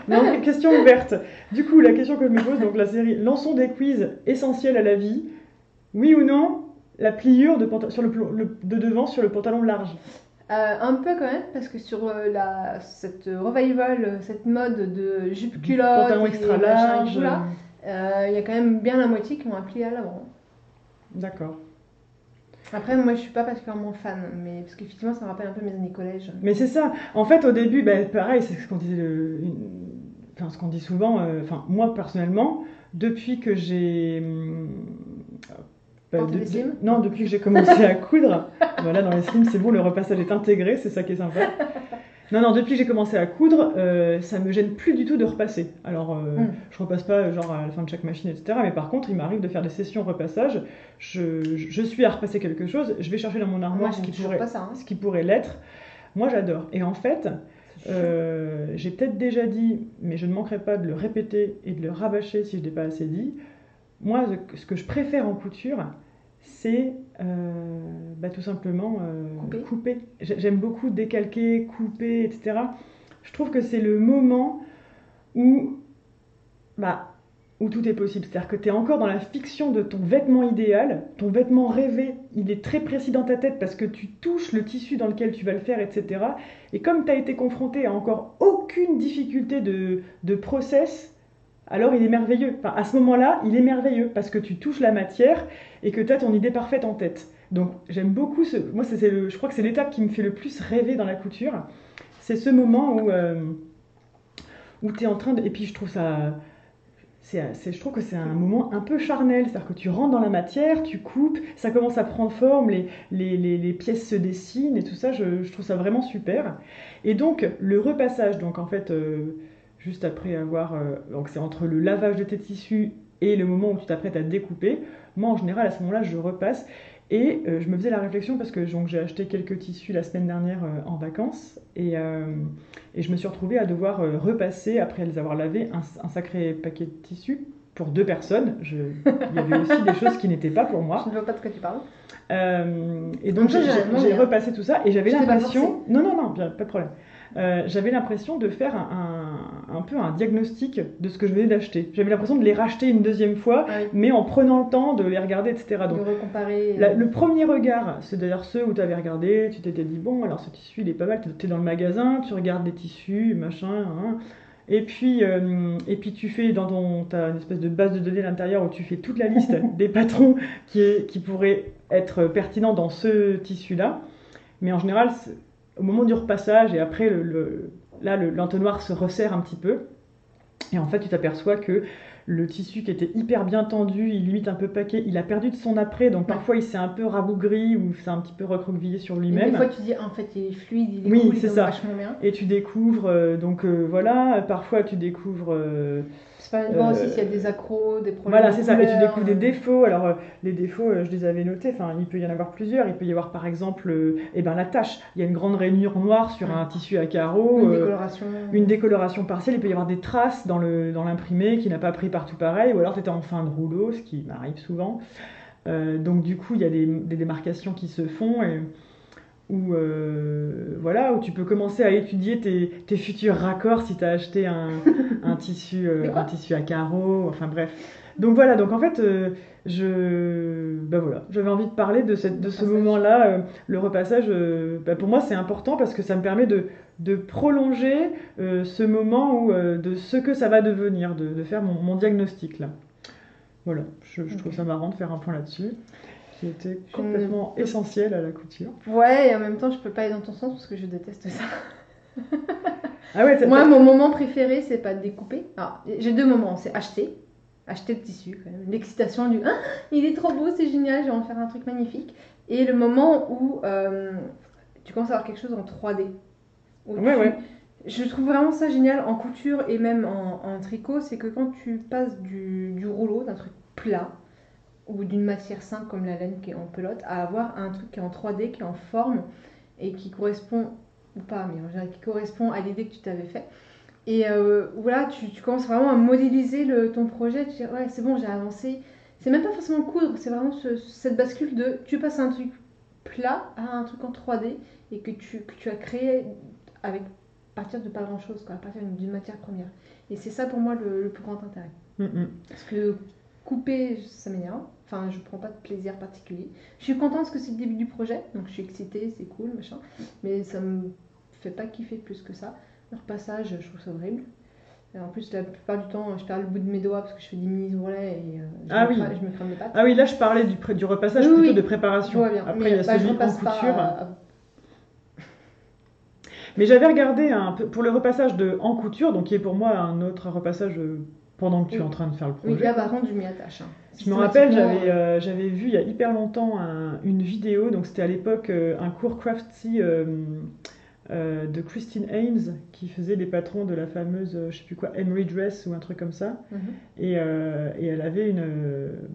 S2: Non, question ouverte. Du coup, la question que je me pose, donc la série Lançons des quiz essentiels à la vie. Oui ou non, la pliure de devant sur le pantalon large?
S1: Un peu quand même, parce que sur cette revival, cette mode de jupe culotte,
S2: Pantalon
S1: et
S2: extra
S1: machin et
S2: large.
S1: tout là, il y a quand même bien la moitié qui ont un pli à l'avant.
S2: D'accord.
S1: Après, moi je suis pas particulièrement fan, mais parce qu'effectivement ça me rappelle un peu mes années collège.
S2: Mais c'est ça. En fait, au début, ben, pareil, c'est ce qu'on disait, enfin, ce qu'on dit souvent. Enfin, moi personnellement, depuis que j'ai,
S1: Porter des slims
S2: non, depuis que j'ai commencé à coudre, voilà, dans les slims, c'est bon, le repassage est intégré, c'est ça qui est sympa. Non, depuis que j'ai commencé à coudre, ça me gêne plus du tout de repasser. Alors, je repasse pas genre à la fin de chaque machine, etc. Mais par contre, il m'arrive de faire des sessions repassage. Je suis à repasser quelque chose, je vais chercher dans mon armoire
S1: Moi, je
S2: ce
S1: ne pas ça. Hein.
S2: qui pourrait l'être. Moi, j'adore. Et en fait, j'ai peut-être déjà dit, mais je ne manquerai pas de le répéter et de le rabâcher si je ne l'ai pas assez dit. Moi, ce que je préfère en couture, c'est tout simplement couper. J'aime beaucoup décalquer, couper, etc. Je trouve que c'est le moment où où tout est possible. C'est-à-dire que tu es encore dans la fiction de ton vêtement idéal, ton vêtement rêvé, il est très précis dans ta tête parce que tu touches le tissu dans lequel tu vas le faire, etc. Et comme tu as été confronté à encore aucune difficulté de process, alors il est merveilleux. Enfin, à ce moment-là, il est merveilleux parce que tu touches la matière et que tu as ton idée parfaite en tête. Donc j'aime beaucoup moi je crois que c'est l'étape qui me fait le plus rêver dans la couture. C'est ce moment où tu es en train de... Et puis je trouve ça... je trouve que c'est un moment un peu charnel, c'est-à-dire que tu rentres dans la matière, tu coupes, ça commence à prendre forme, les pièces se dessinent et tout ça, je trouve ça vraiment super. Et donc le repassage, donc en fait, juste après avoir... donc c'est entre le lavage de tes tissus et le moment où tu t'apprêtes à découper, moi en général à ce moment-là je repasse. Et je me faisais la réflexion parce que donc, j'ai acheté quelques tissus la semaine dernière en vacances et je me suis retrouvée à devoir repasser, après les avoir lavés, un sacré paquet de tissus pour 2 personnes. Il y avait aussi des choses qui n'étaient pas pour moi.
S1: Je ne vois pas de quoi tu parles.
S2: Et donc j'ai repassé tout ça et j'avais l'impression... Non, bien, pas de problème. J'avais l'impression de faire un peu un diagnostic de ce que je venais d'acheter. J'avais l'impression de les racheter une deuxième fois, mais en prenant le temps de les regarder, etc. Donc,
S1: de recomparer.
S2: Le premier regard, c'est d'ailleurs ceux où tu avais regardé, tu t'étais dit, bon, alors ce tissu, il est pas mal, tu es dans le magasin, tu regardes des tissus, machin, hein. Et puis tu fais t'as une espèce de base de données à l'intérieur où tu fais toute la liste des patrons qui pourraient être pertinents dans ce tissu-là. Mais en général, au moment du repassage et après, l'entonnoir se resserre un petit peu. Et en fait, tu t'aperçois que le tissu qui était hyper bien tendu, il limite un peu paquet, il a perdu de son après, donc parfois il s'est un peu rabougri ou s'est un petit peu recroquevillé sur lui-même.
S1: Et des fois tu dis, en fait, il est fluide, il est cool, il est vachement bien.
S2: Et tu découvres, voilà, parfois tu découvres...
S1: c'est pas voir aussi s'il y a des accros, des problèmes.
S2: Voilà, c'est ça, et tu découvres des défauts. Alors, les défauts, je les avais notés, enfin, il peut y en avoir plusieurs. Il peut y avoir par exemple la tache. Il y a une grande rainure noire sur un tissu à carreaux. Une décoloration partielle. Il peut y avoir des traces dans l'imprimé qui n'a pas pris partout pareil. Ou alors tu étais en fin de rouleau, ce qui m'arrive souvent. Donc, du coup, il y a des démarcations qui se font. Où tu peux commencer à étudier tes futurs raccords si tu as acheté un tissu à carreaux, enfin bref. Donc voilà, donc en fait, j'avais envie de parler de ce moment-là, le repassage. Pour moi, c'est important parce que ça me permet de prolonger ce moment de ce que ça va devenir, de faire mon diagnostic là. Voilà, je trouve ça marrant de faire un point là-dessus. Qui était complètement essentiel à la couture.
S1: Ouais, et en même temps, je peux pas aller dans ton sens parce que je déteste ça.
S2: Ah ouais,
S1: moi, mon moment préféré, c'est pas de découper. Alors, j'ai 2 moments, c'est acheter le tissu, quand même. L'excitation du il est trop beau, c'est génial, je vais en faire un truc magnifique. Et le moment où tu commences à avoir quelque chose en 3D. Je trouve vraiment ça génial en couture et même en tricot, c'est que quand tu passes du rouleau, d'un truc plat, ou d'une matière simple comme la laine qui est en pelote, à avoir un truc qui est en 3D, qui est en forme et qui correspond, ou pas, mais en général qui correspond à l'idée que tu t'avais fait. Et voilà, tu commences vraiment à modéliser ton projet, tu dis ouais c'est bon, j'ai avancé. C'est même pas forcément coudre, c'est vraiment cette bascule de tu passes un truc plat à un truc en 3D et que tu as créé à partir de pas grand chose, à partir d'une matière première. Et c'est ça pour moi le plus grand intérêt. Parce que couper, ça m'énerve. Enfin, je prends pas de plaisir particulier. Je suis contente parce que c'est le début du projet, donc je suis excitée, c'est cool, machin. Mais ça me fait pas kiffer plus que ça. Le repassage, je trouve ça horrible. Et en plus, la plupart du temps, je perds le bout de mes doigts parce que je fais des mini ourlets et je me crame les pattes.
S2: Ah oui, là je parlais du repassage plutôt de préparation.
S1: Je vois bien.
S2: Après, il y a celui en couture. Mais j'avais regardé pour le repassage en couture, donc qui est pour moi un autre repassage pendant que tu es en train de faire le projet.
S1: Oui, là par contre, je m'y attache.
S2: Je me rappelle, j'avais vu il y a hyper longtemps une vidéo, donc c'était à l'époque un cours Craftsy de Christine Haynes qui faisait les patrons de la fameuse, je sais plus quoi, Emery Dress ou un truc comme ça. Et elle avait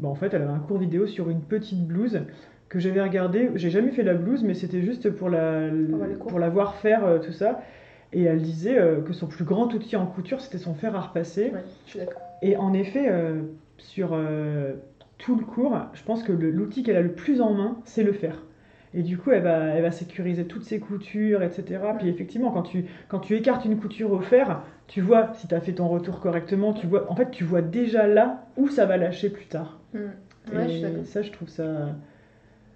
S2: en fait, elle avait un cours vidéo sur une petite blouse que j'avais regardée. J'ai jamais fait la blouse, mais c'était juste pour la voir faire tout ça. Et elle disait que son plus grand outil en couture, c'était son fer à repasser.
S1: Ouais, je suis d'accord.
S2: Et en effet, sur tout le cours, je pense que l'outil qu'elle a le plus en main, c'est le fer. Et du coup, elle va sécuriser toutes ses coutures, etc. Puis effectivement, quand tu écartes une couture au fer, tu vois si tu as fait ton retour correctement, en fait, tu vois déjà là où ça va lâcher plus tard.
S1: Ouais, je suis d'accord.
S2: Et ça, je trouve ça...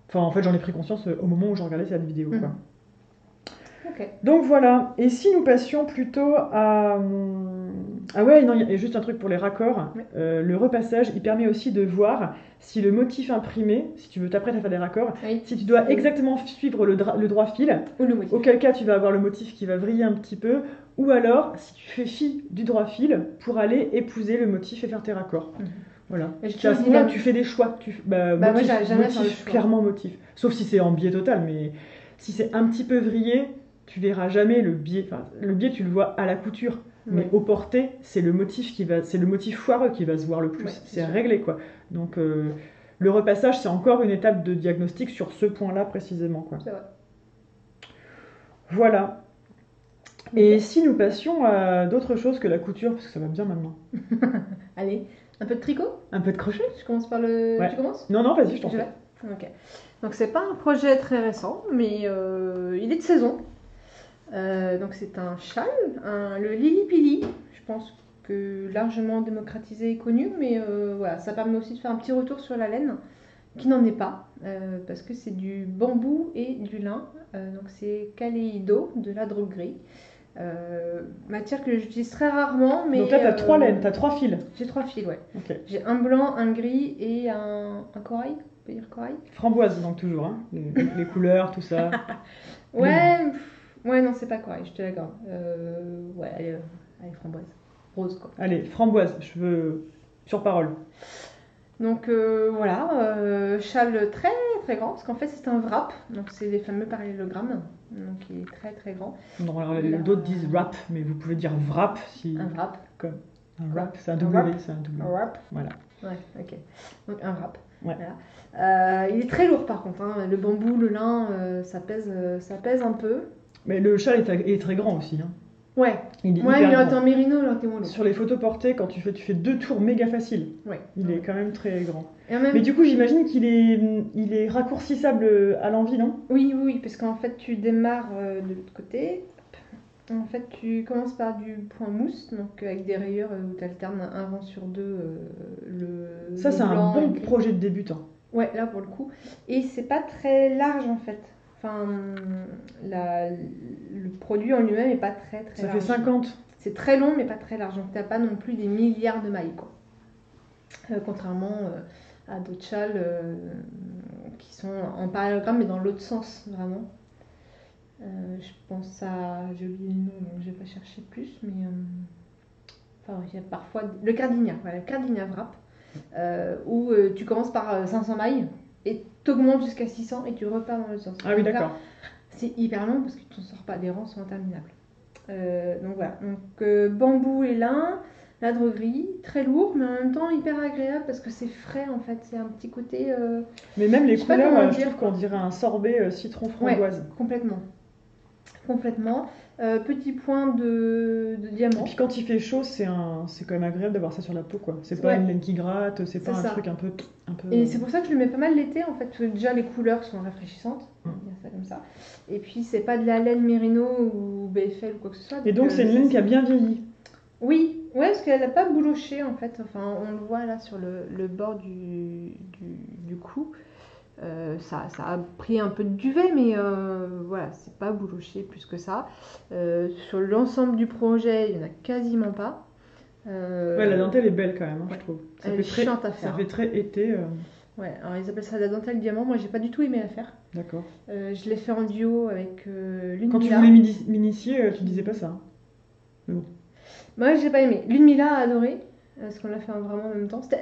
S2: Enfin, en fait, j'en ai pris conscience au moment où je regardais cette vidéo, quoi.
S1: Ok.
S2: Donc voilà, et si nous passions plutôt à... Ah ouais, non, il y a juste un truc pour les raccords.
S1: Ouais.
S2: Le repassage, il permet aussi de voir si le motif imprimé, si tu veux t'apprêter à faire des raccords,
S1: Oui.
S2: si tu dois exactement suivre le droit fil,
S1: Ou le motif.
S2: auquel cas tu vas avoir le motif qui va vriller un petit peu, ou alors si tu fais fi du droit fil pour aller épouser le motif et faire tes raccords. Voilà.
S1: Et je
S2: Puis à
S1: te
S2: ce
S1: dis
S2: moment-là,
S1: même-
S2: tu fais des choix.
S1: moi,
S2: Motif,
S1: j'arrive jamais à faire le
S2: motif,
S1: choix.
S2: clairement motif. Sauf si c'est en biais total, mais si c'est un petit peu vrillé, tu verras jamais le biais. Enfin, le biais, tu le vois à la couture. Mais
S1: Ouais.
S2: au porté, c'est le motif foireux qui va se voir le plus.
S1: Ouais,
S2: c'est
S1: c'est sûr.
S2: réglé, quoi. Donc, le repassage, c'est encore une étape de diagnostic sur ce point-là précisément, quoi.
S1: C'est vrai.
S2: Voilà. Et si nous passions à d'autres choses que la couture, parce que ça va bien maintenant.
S1: Allez, un peu de tricot.
S2: Un peu de crochet?
S1: Je commence par le.
S2: Ouais.
S1: Tu commences?
S2: Non, vas-y, je t'en
S1: Je
S2: prie.
S1: vais. Ok. Donc c'est pas un projet très récent, mais il est de saison. Donc c'est un châle, le Lili Pili. Je pense que largement démocratisé et connu, mais voilà, ça permet aussi de faire un petit retour sur la laine, qui n'en est pas, parce que c'est du bambou et du lin. Donc c'est Kaleido de la droguerie. Matière que j'utilise très rarement, mais.
S2: Donc là, t'as 3 laines, t'as 3 fils.
S1: J'ai 3 fils, ouais.
S2: Ok.
S1: J'ai un blanc, un gris et un corail. On peut dire corail?
S2: Framboise, donc toujours, hein. Les couleurs, tout ça.
S1: Ouais, ouais, non, c'est pas corail, je te l'accorde. Ouais, allez, framboise. Rose, quoi.
S2: Allez, framboise, je veux sur parole.
S1: Donc voilà, châle très très grand, parce qu'en fait c'est un wrap, donc c'est les fameux parallélogrammes, donc il est très très grand.
S2: Non, alors, d'autres disent wrap, mais vous pouvez dire wrap si.
S1: Un wrap.
S2: Comme un wrap, c'est un
S1: Un
S2: W,
S1: wrap.
S2: c'est un W.
S1: Un wrap.
S2: Voilà.
S1: Ouais, ok. Donc un wrap.
S2: Ouais.
S1: Voilà. Il est très lourd par contre, hein. Le bambou, le lin, ça pèse un peu.
S2: Mais le châle est très grand aussi, hein.
S1: Ouais.
S2: Il est
S1: Ouais,
S2: hyper
S1: mais
S2: grand.
S1: là t'es en mérino, là t'es moins lourd.
S2: Sur les photos portées, quand tu fais 2 tours méga faciles.
S1: Ouais.
S2: Il est quand même très grand.
S1: Et en même...
S2: Mais du coup, j'imagine qu'il est raccourcissable à l'envie, non?
S1: Oui, parce qu'en fait tu démarres de l'autre côté. En fait, tu commences par du point mousse, donc avec des rayures où tu alternes un rang sur deux
S2: Ça,
S1: le
S2: c'est un
S1: blanc et
S2: bon
S1: le gris.
S2: projet de débutant.
S1: Ouais, là pour le coup. Et c'est pas très large en fait. Enfin, le produit en lui-même est pas très
S2: Ça
S1: large.
S2: fait 50.
S1: C'est très long, mais pas très large. Donc t'as pas non plus des milliards de mailles, quoi. Contrairement à d'autres châles qui sont en parallélogramme, mais dans l'autre sens, vraiment. Je pense à, j'ai oublié le nom, donc je vais pas chercher plus, mais enfin, il y a parfois le Cardinia, voilà, le Cardinia Wrap, où tu commences par 500 mailles et t'augmentes jusqu'à 600 et tu repars dans l'autre sens.
S2: Ah oui,
S1: Donc là,
S2: d'accord.
S1: c'est hyper long parce que tu ne sors pas, les rangs sont interminables. Donc voilà, donc bambou et lin, la droguerie, très lourd, mais en même temps hyper agréable parce que c'est frais en fait, c'est un petit côté.
S2: Mais même les
S1: je sais pas comment
S2: couleurs, je
S1: dire,
S2: trouve qu'on dirait un sorbet citron framboise.
S1: Complètement. Petit point de diamant.
S2: Et puis quand il fait chaud, c'est quand même agréable d'avoir ça sur la peau, quoi. C'est pas
S1: Ouais.
S2: une laine qui gratte, c'est pas
S1: C'est
S2: un
S1: ça.
S2: truc un peu.
S1: Et c'est pour ça que je le mets pas mal l'été en fait, parce que déjà les couleurs sont rafraîchissantes, on va dire ça comme ça. Et puis c'est pas de la laine Merino ou BFL ou quoi que ce soit.
S2: Et donc c'est une laine qui a bien vieilli.
S1: Oui, ouais, parce qu'elle n'a pas bouloché en fait, enfin on le voit là sur le bord du cou. Ça a pris un peu de duvet, mais voilà, c'est pas bouloché plus que ça. Sur l'ensemble du projet, il n'y en a quasiment pas.
S2: Ouais, la dentelle est belle quand même, hein,
S1: ouais.
S2: je trouve.
S1: Elle est chiante à faire.
S2: Ça fait très été.
S1: Ouais, alors ils appellent ça la dentelle diamant. Moi, j'ai pas du tout aimé la faire.
S2: D'accord.
S1: Je l'ai fait en duo avec l'une
S2: Quand tu
S1: Mila.
S2: voulais m'initier, tu disais pas ça, hein. Mais bon.
S1: Moi, j'ai pas aimé. L'une Mila a adoré, parce qu'on l'a fait vraiment en même temps. C'était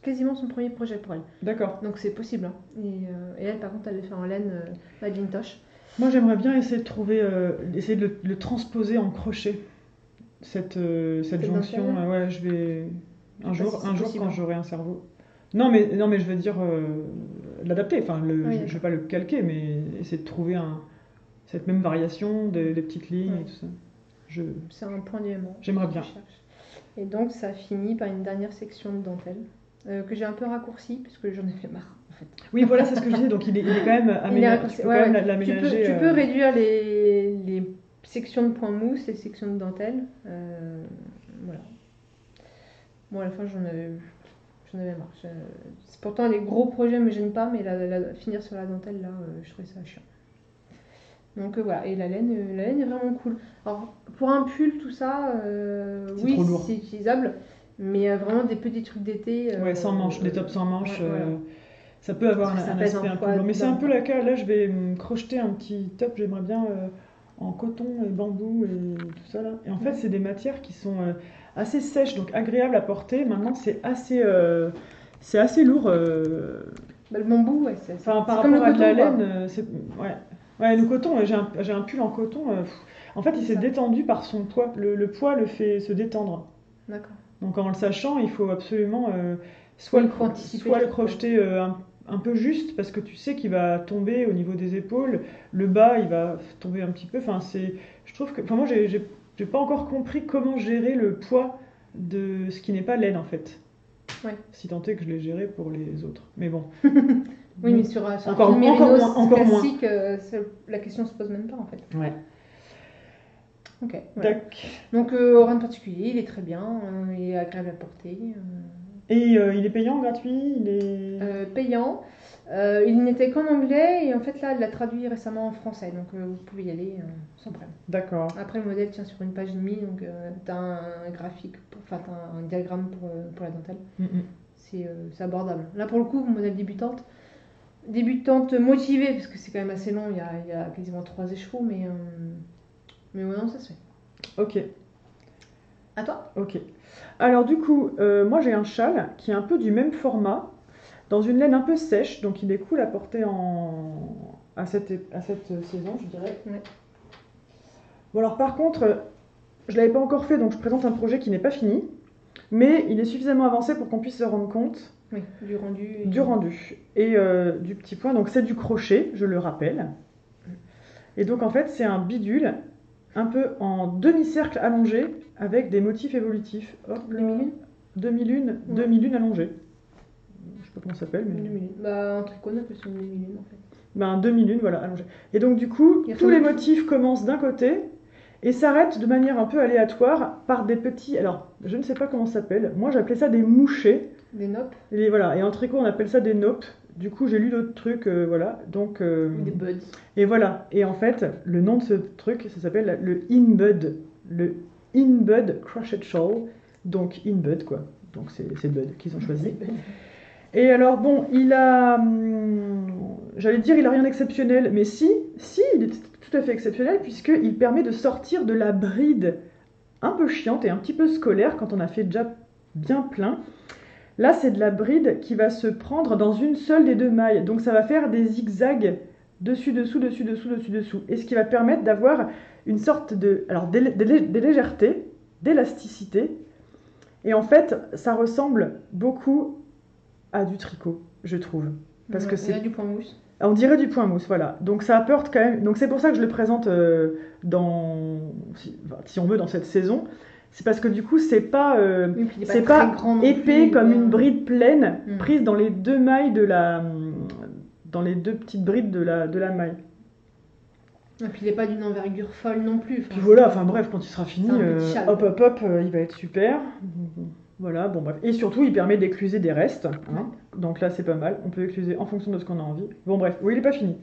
S1: quasiment son premier projet pour elle.
S2: D'accord.
S1: Donc c'est possible, hein. Et elle, par contre, elle l'a fait en laine Macintosh.
S2: Moi, j'aimerais bien essayer de le transposer en crochet. Cette jonction,
S1: dentelle.
S2: ouais, je vais un
S1: sais pas
S2: jour,
S1: si c'est possible,
S2: quand
S1: hein.
S2: j'aurai un cerveau. Non, mais je veux dire l'adapter. Enfin,
S1: Oui,
S2: je vais pas le calquer, mais essayer de trouver cette même variation des petites lignes
S1: Ouais.
S2: et tout ça.
S1: C'est un point diamant.
S2: J'aimerais
S1: que
S2: bien.
S1: je cherche. Et donc ça finit par une dernière section de dentelle que j'ai un peu raccourcie parce que j'en ai fait marre en fait.
S2: Oui, voilà, c'est ce que je disais. Donc il est quand même aménagé. Tu peux quand même l'aménager.
S1: Tu peux réduire les sections de points mousse, les sections de dentelle. Voilà. Bon, à la fin, j'en avais marre. Pourtant, les gros projets me gênent pas, mais finir sur la dentelle, là, je trouvais ça chiant. Donc voilà, et la laine est vraiment cool. Alors, pour un pull, tout ça, oui, c'est utilisable, mais vraiment des petits trucs d'été.
S2: Ouais, sans manches, des tops sans manches.
S1: Voilà.
S2: Ça peut avoir un aspect un peu lourd. Mais c'est un peu la cas. Là, je vais me crocheter un petit top, j'aimerais bien en coton et bambou et tout ça là. Et en fait, c'est des matières qui sont assez sèches, donc agréables à porter. Maintenant, c'est assez lourd.
S1: Le bambou, ouais, c'est
S2: par rapport
S1: comme le
S2: à
S1: coton,
S2: de la laine, ouais, le coton, j'ai un pull en coton. En fait, il s'est détendu par son poids. Le poids le fait se détendre.
S1: D'accord.
S2: Donc en le sachant, il faut absolument soit le crocheter un peu juste, parce que tu sais qu'il va tomber au niveau des épaules, le bas il va tomber un petit peu. Je trouve que, moi j'ai pas encore compris comment gérer le poids de ce qui n'est pas laine en fait.
S1: Ouais.
S2: Si tant est que je l'ai géré pour les autres. Mais bon.
S1: Oui, mais sur un
S2: encore moins.
S1: classique, la question se pose même pas en fait.
S2: Ouais.
S1: Ok. Voilà. Donc rien de particulier, il est très bien, il est agréable à porter.
S2: Et il est payant, gratuit, il est
S1: payant. Il n'était qu'en anglais et en fait là, il l'a traduit récemment en français, donc vous pouvez y aller sans problème.
S2: D'accord.
S1: Après, le modèle tient sur une page et demie, donc t'as un graphique, t'as un diagramme pour la dentelle. C'est abordable. Là, pour le coup, modèle débutante motivée, parce que c'est quand même assez long, il y a quasiment 3 écheveaux, mais ouais, non, ça se fait.
S2: Ok.
S1: À toi ?
S2: Ok. Alors du coup, moi j'ai un châle qui est un peu du même format, dans une laine un peu sèche, donc il est cool à porter à cette saison, je dirais.
S1: Ouais.
S2: Bon alors par contre, je l'avais pas encore fait, donc je présente un projet qui n'est pas fini, mais il est suffisamment avancé pour qu'on puisse se rendre compte.
S1: Oui, du rendu.
S2: Et du petit point, donc c'est du crochet, je le rappelle. Et donc en fait c'est un bidule, un peu en demi-cercle allongé, avec des motifs évolutifs. Demi-lune allongée. Je sais pas comment ça s'appelle, mais...
S1: Demi-lune. En tricot, on appelle ça une demi-lune en fait.
S2: Un demi-lune, voilà, allongée. Et donc du coup, tous les motifs commencent d'un côté et s'arrêtent de manière un peu aléatoire par des petits... Alors, je ne sais pas comment ça s'appelle. Moi, j'appelais ça des mouchés.
S1: Des nopes.
S2: Voilà. Et en tricot, on appelle ça des nopes. Du coup, j'ai lu d'autres trucs, voilà. Donc,
S1: des buds.
S2: Et voilà. Et en fait, le nom de ce truc, ça s'appelle le In-Bud. Le In-Bud Crochet Shawl. Donc, In-Bud, quoi. Donc, c'est Bud qu'ils ont choisi. Et alors, bon, j'allais dire, il a rien d'exceptionnel. Mais si, il est tout à fait exceptionnel, puisqu'il permet de sortir de la bride un peu chiante et un petit peu scolaire quand on a fait déjà bien plein. Là, c'est de la bride qui va se prendre dans une seule des deux mailles. Donc, ça va faire des zigzags dessus-dessous. Et ce qui va permettre d'avoir une sorte de légèreté, d'élasticité. Et en fait, ça ressemble beaucoup à du tricot, je trouve. Parce que c'est
S1: du point mousse.
S2: On dirait du point mousse, voilà. Donc ça apporte quand même... Donc c'est pour ça que je le présente si on veut, dans cette saison. C'est parce que du coup, c'est pas épais comme une bride pleine prise dans les deux mailles dans les deux petites brides de la maille.
S1: Et puis il n'est pas d'une envergure folle non plus.
S2: Puis voilà, bref, quand il sera fini, hop, il va être super. Voilà, bon bref. Et surtout, il permet d'écluser des restes. Hein. Donc là, c'est pas mal. On peut écluser en fonction de ce qu'on a envie. Bon bref, oui, il est pas fini.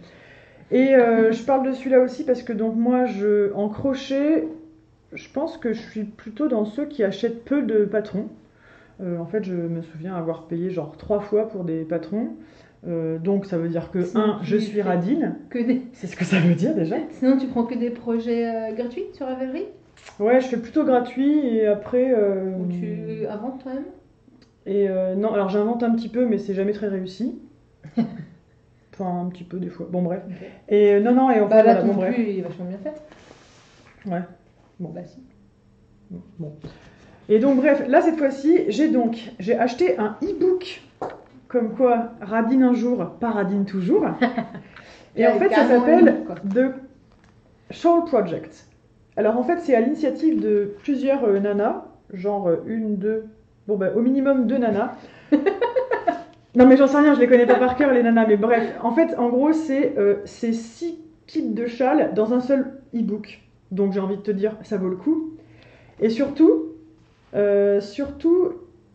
S2: Et je parle de celui-là aussi parce que donc moi, en crochet, je pense que je suis plutôt dans ceux qui achètent peu de patrons. En fait, je me souviens avoir payé genre 3 fois pour des patrons. Donc ça veut dire que, je suis radine. C'est ce que ça veut dire déjà.
S1: Sinon, tu prends que des projets gratuits sur Ravelry ?
S2: Ouais, je fais plutôt gratuit et après...
S1: Ou tu inventes toi-même ?
S2: Et non, alors j'invente un petit peu, mais c'est jamais très réussi. Enfin, un petit peu des fois. Bon, bref.
S1: Okay.
S2: Et non, et
S1: enfin, là, ton bref. Il est vachement bien fait.
S2: Ouais.
S1: Bon, si.
S2: Bon. Et donc, bref, là, cette fois-ci, j'ai acheté un e-book. Comme quoi, radine un jour, pas radine toujours. Et en fait, ça s'appelle The Shawl Project. Alors en fait, c'est à l'initiative de plusieurs nanas, genre une, deux, au minimum 2 nanas. Non, mais j'en sais rien, je les connais pas par cœur, les nanas, mais bref. En fait, en gros, c'est 6 kits de châles dans un seul e-book. Donc, j'ai envie de te dire, ça vaut le coup. Et surtout,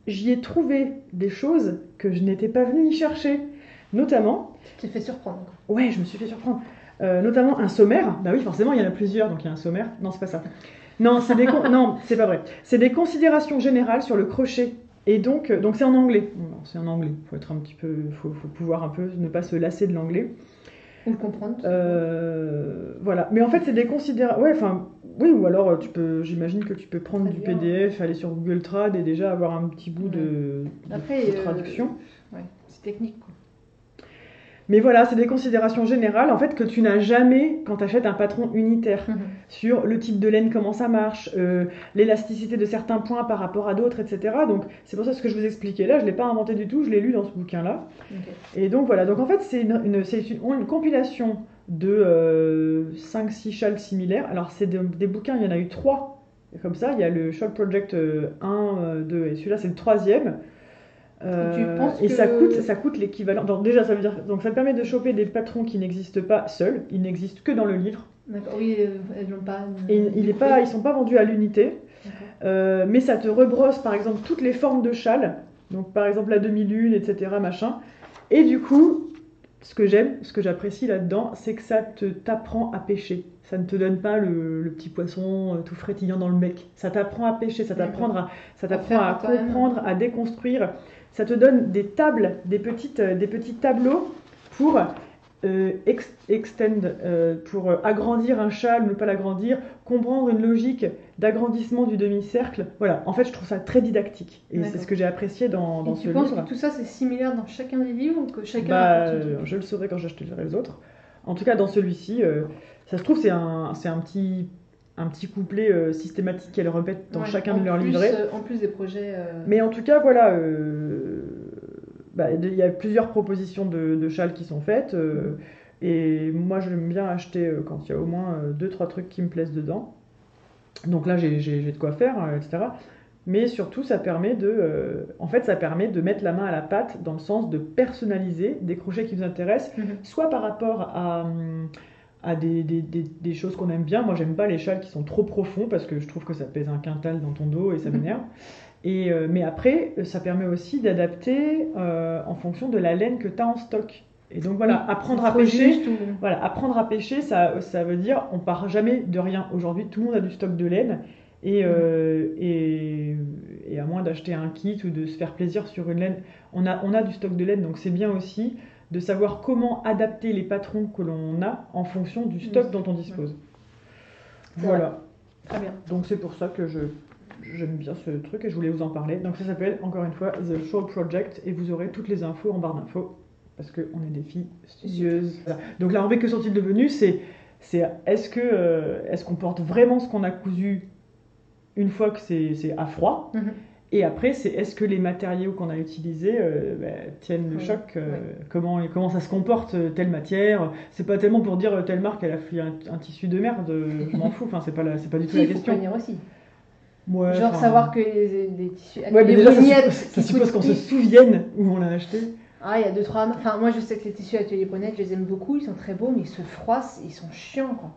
S2: j'y ai trouvé des choses que je n'étais pas venue y chercher. Notamment...
S1: Tu t'es fait surprendre.
S2: Ouais, je me suis fait surprendre. Notamment un sommaire. Bah oui, forcément, il y en a plusieurs, donc il y a un sommaire. Non, c'est pas ça. Non, non, c'est pas vrai. C'est des considérations générales sur le crochet. Et donc c'est en anglais. Bon, c'est en anglais. Faut être un petit peu, faut pouvoir un peu ne pas se lasser de l'anglais.
S1: Ou le comprendre.
S2: Voilà. Mais en fait, c'est des considérations. Ouais, enfin, oui, ou alors j'imagine que tu peux prendre du PDF, aller sur Google Trad et déjà avoir un petit bout de traduction.
S1: Ouais, c'est technique, quoi.
S2: Mais voilà, c'est des considérations générales en fait que tu n'as jamais quand tu achètes un patron unitaire sur le type de laine, comment ça marche, l'élasticité de certains points par rapport à d'autres, etc. Donc c'est pour ça ce que je vous expliquais là, je ne l'ai pas inventé du tout, je l'ai lu dans ce bouquin-là. Okay. Et donc voilà, donc en fait c'est une compilation de 5-6 châles similaires. Alors c'est des bouquins, il y en a eu 3 comme ça, il y a le Shawl Project 1, 2 et celui-là c'est le 3e. Et ça coûte l'équivalent. Donc déjà, ça veut dire, donc ça te permet de choper des patrons qui n'existent pas seuls, ils n'existent que dans le livre.
S1: D'accord. Oui, elles n'ont pas.
S2: Et ils sont pas vendus à l'unité. Mais ça te rebrosse par exemple toutes les formes de châles. Donc par exemple la demi-lune, etc. machin. Et du coup, ce que j'aime, ce que j'apprécie là-dedans, c'est que ça t'apprend à pêcher. Ça ne te donne pas le petit poisson tout frétillant dans le bec. Ça t'apprend à pêcher, ça t'apprend à comprendre, à déconstruire. Ça te donne des tables, des petits tableaux pour pour agrandir un châle, ne pas l'agrandir, comprendre une logique d'agrandissement du demi-cercle. Voilà, en fait, je trouve ça très didactique. Et c'est ce que j'ai apprécié dans ce livre.
S1: Tu penses que tout ça, c'est similaire dans chacun des livres ou que chacun
S2: je le saurai quand j'achèterai les autres. En tout cas, dans celui-ci, ça se trouve, c'est un petit couplet systématique qu'elles répètent dans chacun de leurs livrets.
S1: En plus des projets...
S2: Mais en tout cas, voilà, il y a plusieurs propositions de châles qui sont faites. Et moi, j'aime bien acheter quand il y a au moins 2-3 trucs qui me plaisent dedans. Donc là, j'ai de quoi faire, etc. Mais surtout, ça permet de mettre la main à la pâte dans le sens de personnaliser des crochets qui vous intéressent, soit par rapport à des choses qu'on aime bien. Moi, j'aime pas les châles qui sont trop profonds parce que je trouve que ça pèse un quintal dans ton dos et ça m'énerve. Mais après, ça permet aussi d'adapter en fonction de la laine que tu as en stock. Et donc voilà, apprendre à pêcher, ça veut dire on part jamais de rien. Aujourd'hui, tout le monde a du stock de laine. Et à moins d'acheter un kit ou de se faire plaisir sur une laine, on a du stock de laine, donc c'est bien aussi de savoir comment adapter les patrons que l'on a en fonction du stock dont on dispose. Voilà.
S1: Très bien.
S2: Donc c'est pour ça que j'aime bien ce truc et je voulais vous en parler. Donc ça s'appelle encore une fois The Shawl Project et vous aurez toutes les infos en barre d'infos parce qu'on est des filles studieuses. Voilà. Donc la rubrique que sont-ils devenus, c'est est-ce qu'on porte vraiment ce qu'on a cousu une fois que c'est à froid, et après c'est est-ce que les matériaux qu'on a utilisés tiennent le choc, comment ça se comporte telle matière. C'est pas tellement pour dire telle marque elle a fait un tissu de merde, je m'en fous, enfin c'est pas du tout la question.
S1: Il faut aussi.
S2: Ouais,
S1: genre savoir que des tissus,
S2: mais déjà ça suppose qu'on se souvienne où on l'a acheté.
S1: Ah, il y a 2-3... Enfin, moi je sais que les tissus Atelier Bonnette, je les aime beaucoup, ils sont très beaux, mais ils se froissent, ils sont chiants, quoi.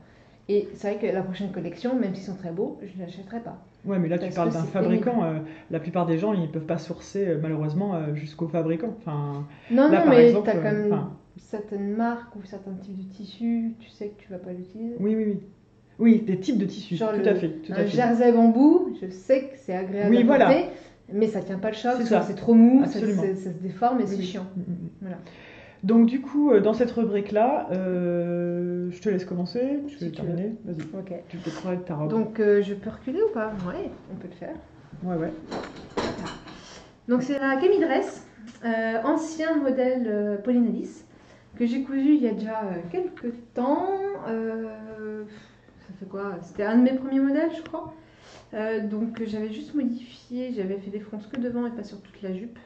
S1: Et c'est vrai que la prochaine collection, même s'ils sont très beaux, je ne l'achèterai pas.
S2: Ouais, mais là tu parles d'un fabricant. La plupart des gens, ils ne peuvent pas sourcer malheureusement jusqu'au fabricant. Enfin,
S1: non, mais tu as quand même certaines marques ou certains types de tissus, tu sais que tu ne vas pas l'utiliser.
S2: Oui, des types de tissus,
S1: genre
S2: tout à fait.
S1: Un jersey bambou, je sais que c'est agréable à porter, mais ça ne tient pas le choc, c'est trop mou, ça se déforme et c'est chiant. Voilà.
S2: Donc du coup, dans cette rubrique-là, je te laisse commencer, je vais terminer. Vas-y, tu peux prendre ta robe.
S1: Donc je peux reculer ou pas? Ouais, on peut le faire.
S2: Ouais.
S1: Donc c'est la Camille Dress, ancien modèle Pauline Alice, que j'ai cousu il y a déjà quelques temps. Ça fait quoi? C'était un de mes premiers modèles, je crois. Donc j'avais juste modifié, j'avais fait des fronces que devant et pas sur toute la jupe.